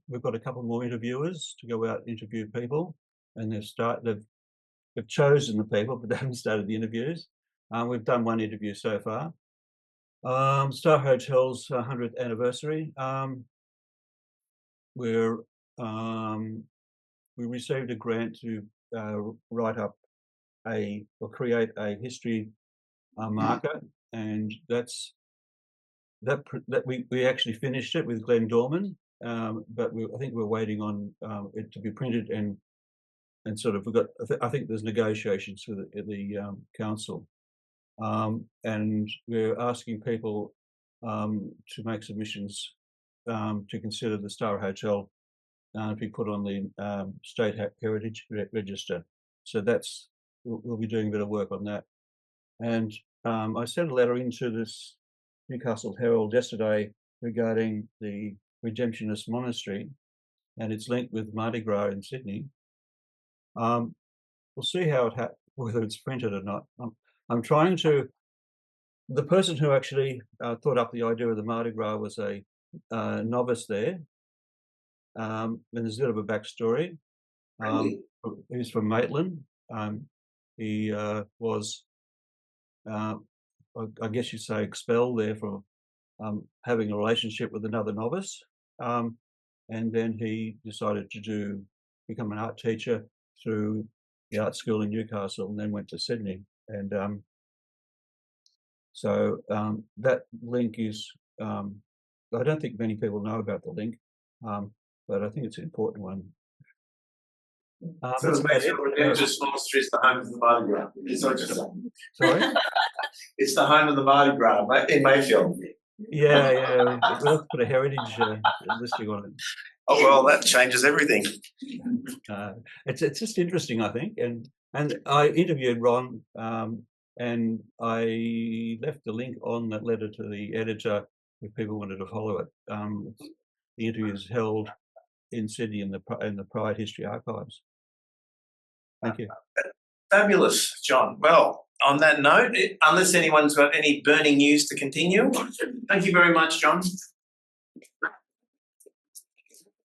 we've got a couple more interviewers to go out and interview people, and they've chosen the people, but they haven't started the interviews. We've done one interview so far. Star Hotel's 100th anniversary. We received a grant to write up or create a history marker, and that we actually finished it with Glenn Dorman, but I think we're waiting on it to be printed and sort of I think there's negotiations with the council, and we're asking people to make submissions to consider the Star Hotel to be put on the State Heritage Register. So we'll be doing a bit of work on that. And I sent a letter into this Newcastle Herald yesterday regarding the Redemptionist Monastery, and it's linked with Mardi Gras in Sydney. We'll see how whether it's printed or not. I'm trying to. The person who actually thought up the idea of the Mardi Gras was a novice there. And there's a bit of a backstory. He's from Maitland. He was, I guess you'd say, expelled there for having a relationship with another novice. And then he decided to become an art teacher through the art school in Newcastle, and then went to Sydney. And so that link is, I don't think many people know about the link, but I think it's an important one. So Redemptionist Monastery is the home of the Mardi Gras. Sorry? It's the home of the Mardi Gras in Mayfield. Yeah. We'll have to put a heritage listing on it. Oh well, that changes everything. It's just interesting, I think, and I interviewed Ron, and I left the link on that letter to the editor if people wanted to follow it. The interview is held in Sydney in the Pride History Archives. Thank you. Fabulous, John. Well, on that note, unless anyone's got any burning news to continue, thank you very much, John.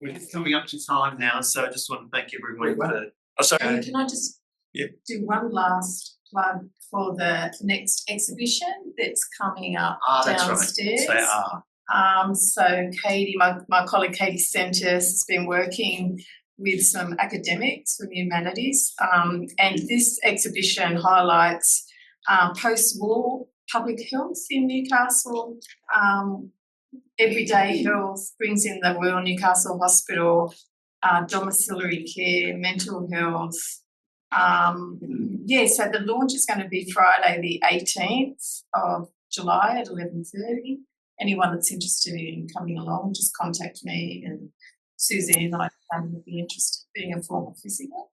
We're coming up to time now, so I just want to thank everyone for. Oh, sorry. Can I just do one last plug for the next exhibition that's coming up downstairs? Right. They are. So Katie, my colleague Katie Sentis has been working with some academics from humanities, and this exhibition highlights post-war public health in Newcastle. Everyday health, brings in the Royal Newcastle Hospital, domiciliary care, mental health. So the launch is going to be Friday the 18th of July at 11:30. Anyone that's interested in coming along, just contact me, and Suzanne, I would be interested in being a former physical.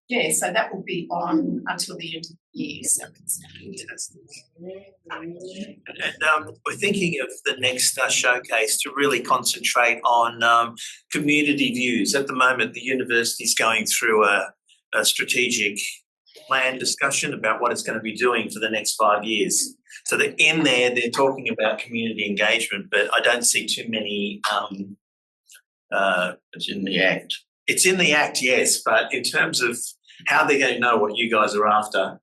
yeah, so that will be on until the end of the year. So it's Fantastic. And we're thinking of the next showcase to really concentrate on community views. At the moment, the university is going through a strategic plan discussion about what it's going to be doing for the next 5 years. So that in there, they're talking about community engagement, but I don't see too many. It's in the Act. It's in the Act, yes, but in terms of how they're going to know what you guys are after,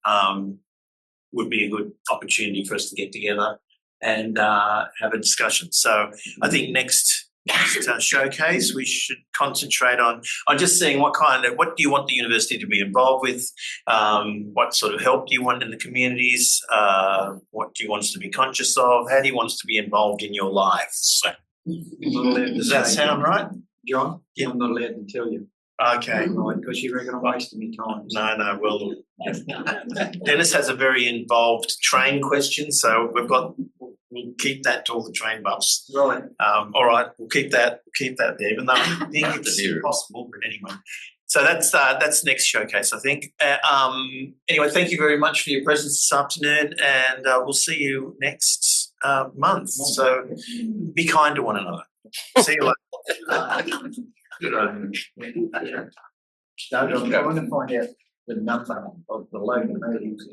would be a good opportunity for us to get together and have a discussion. So I think next showcase we should concentrate on just seeing what do you want the university to be involved with, what sort of help do you want in the communities, what do you want us to be conscious of, how do you want us to be involved in your lives. So, does that sound right, John? Yeah. I'm not allowed to tell you. Okay. Right, because you reckon I'm wasting my time. No, well, Dennis has a very involved train question, so we'll keep that till the train bus. Right. All right, we'll keep that there, even though I think it's impossible, but anyway. So that's next showcase, I think. Anyway, thank you very much for your presence this afternoon, and we'll see you next month. So be kind to one another. See you later. Good on you. No, I'm trying to find out the number of the local meetings.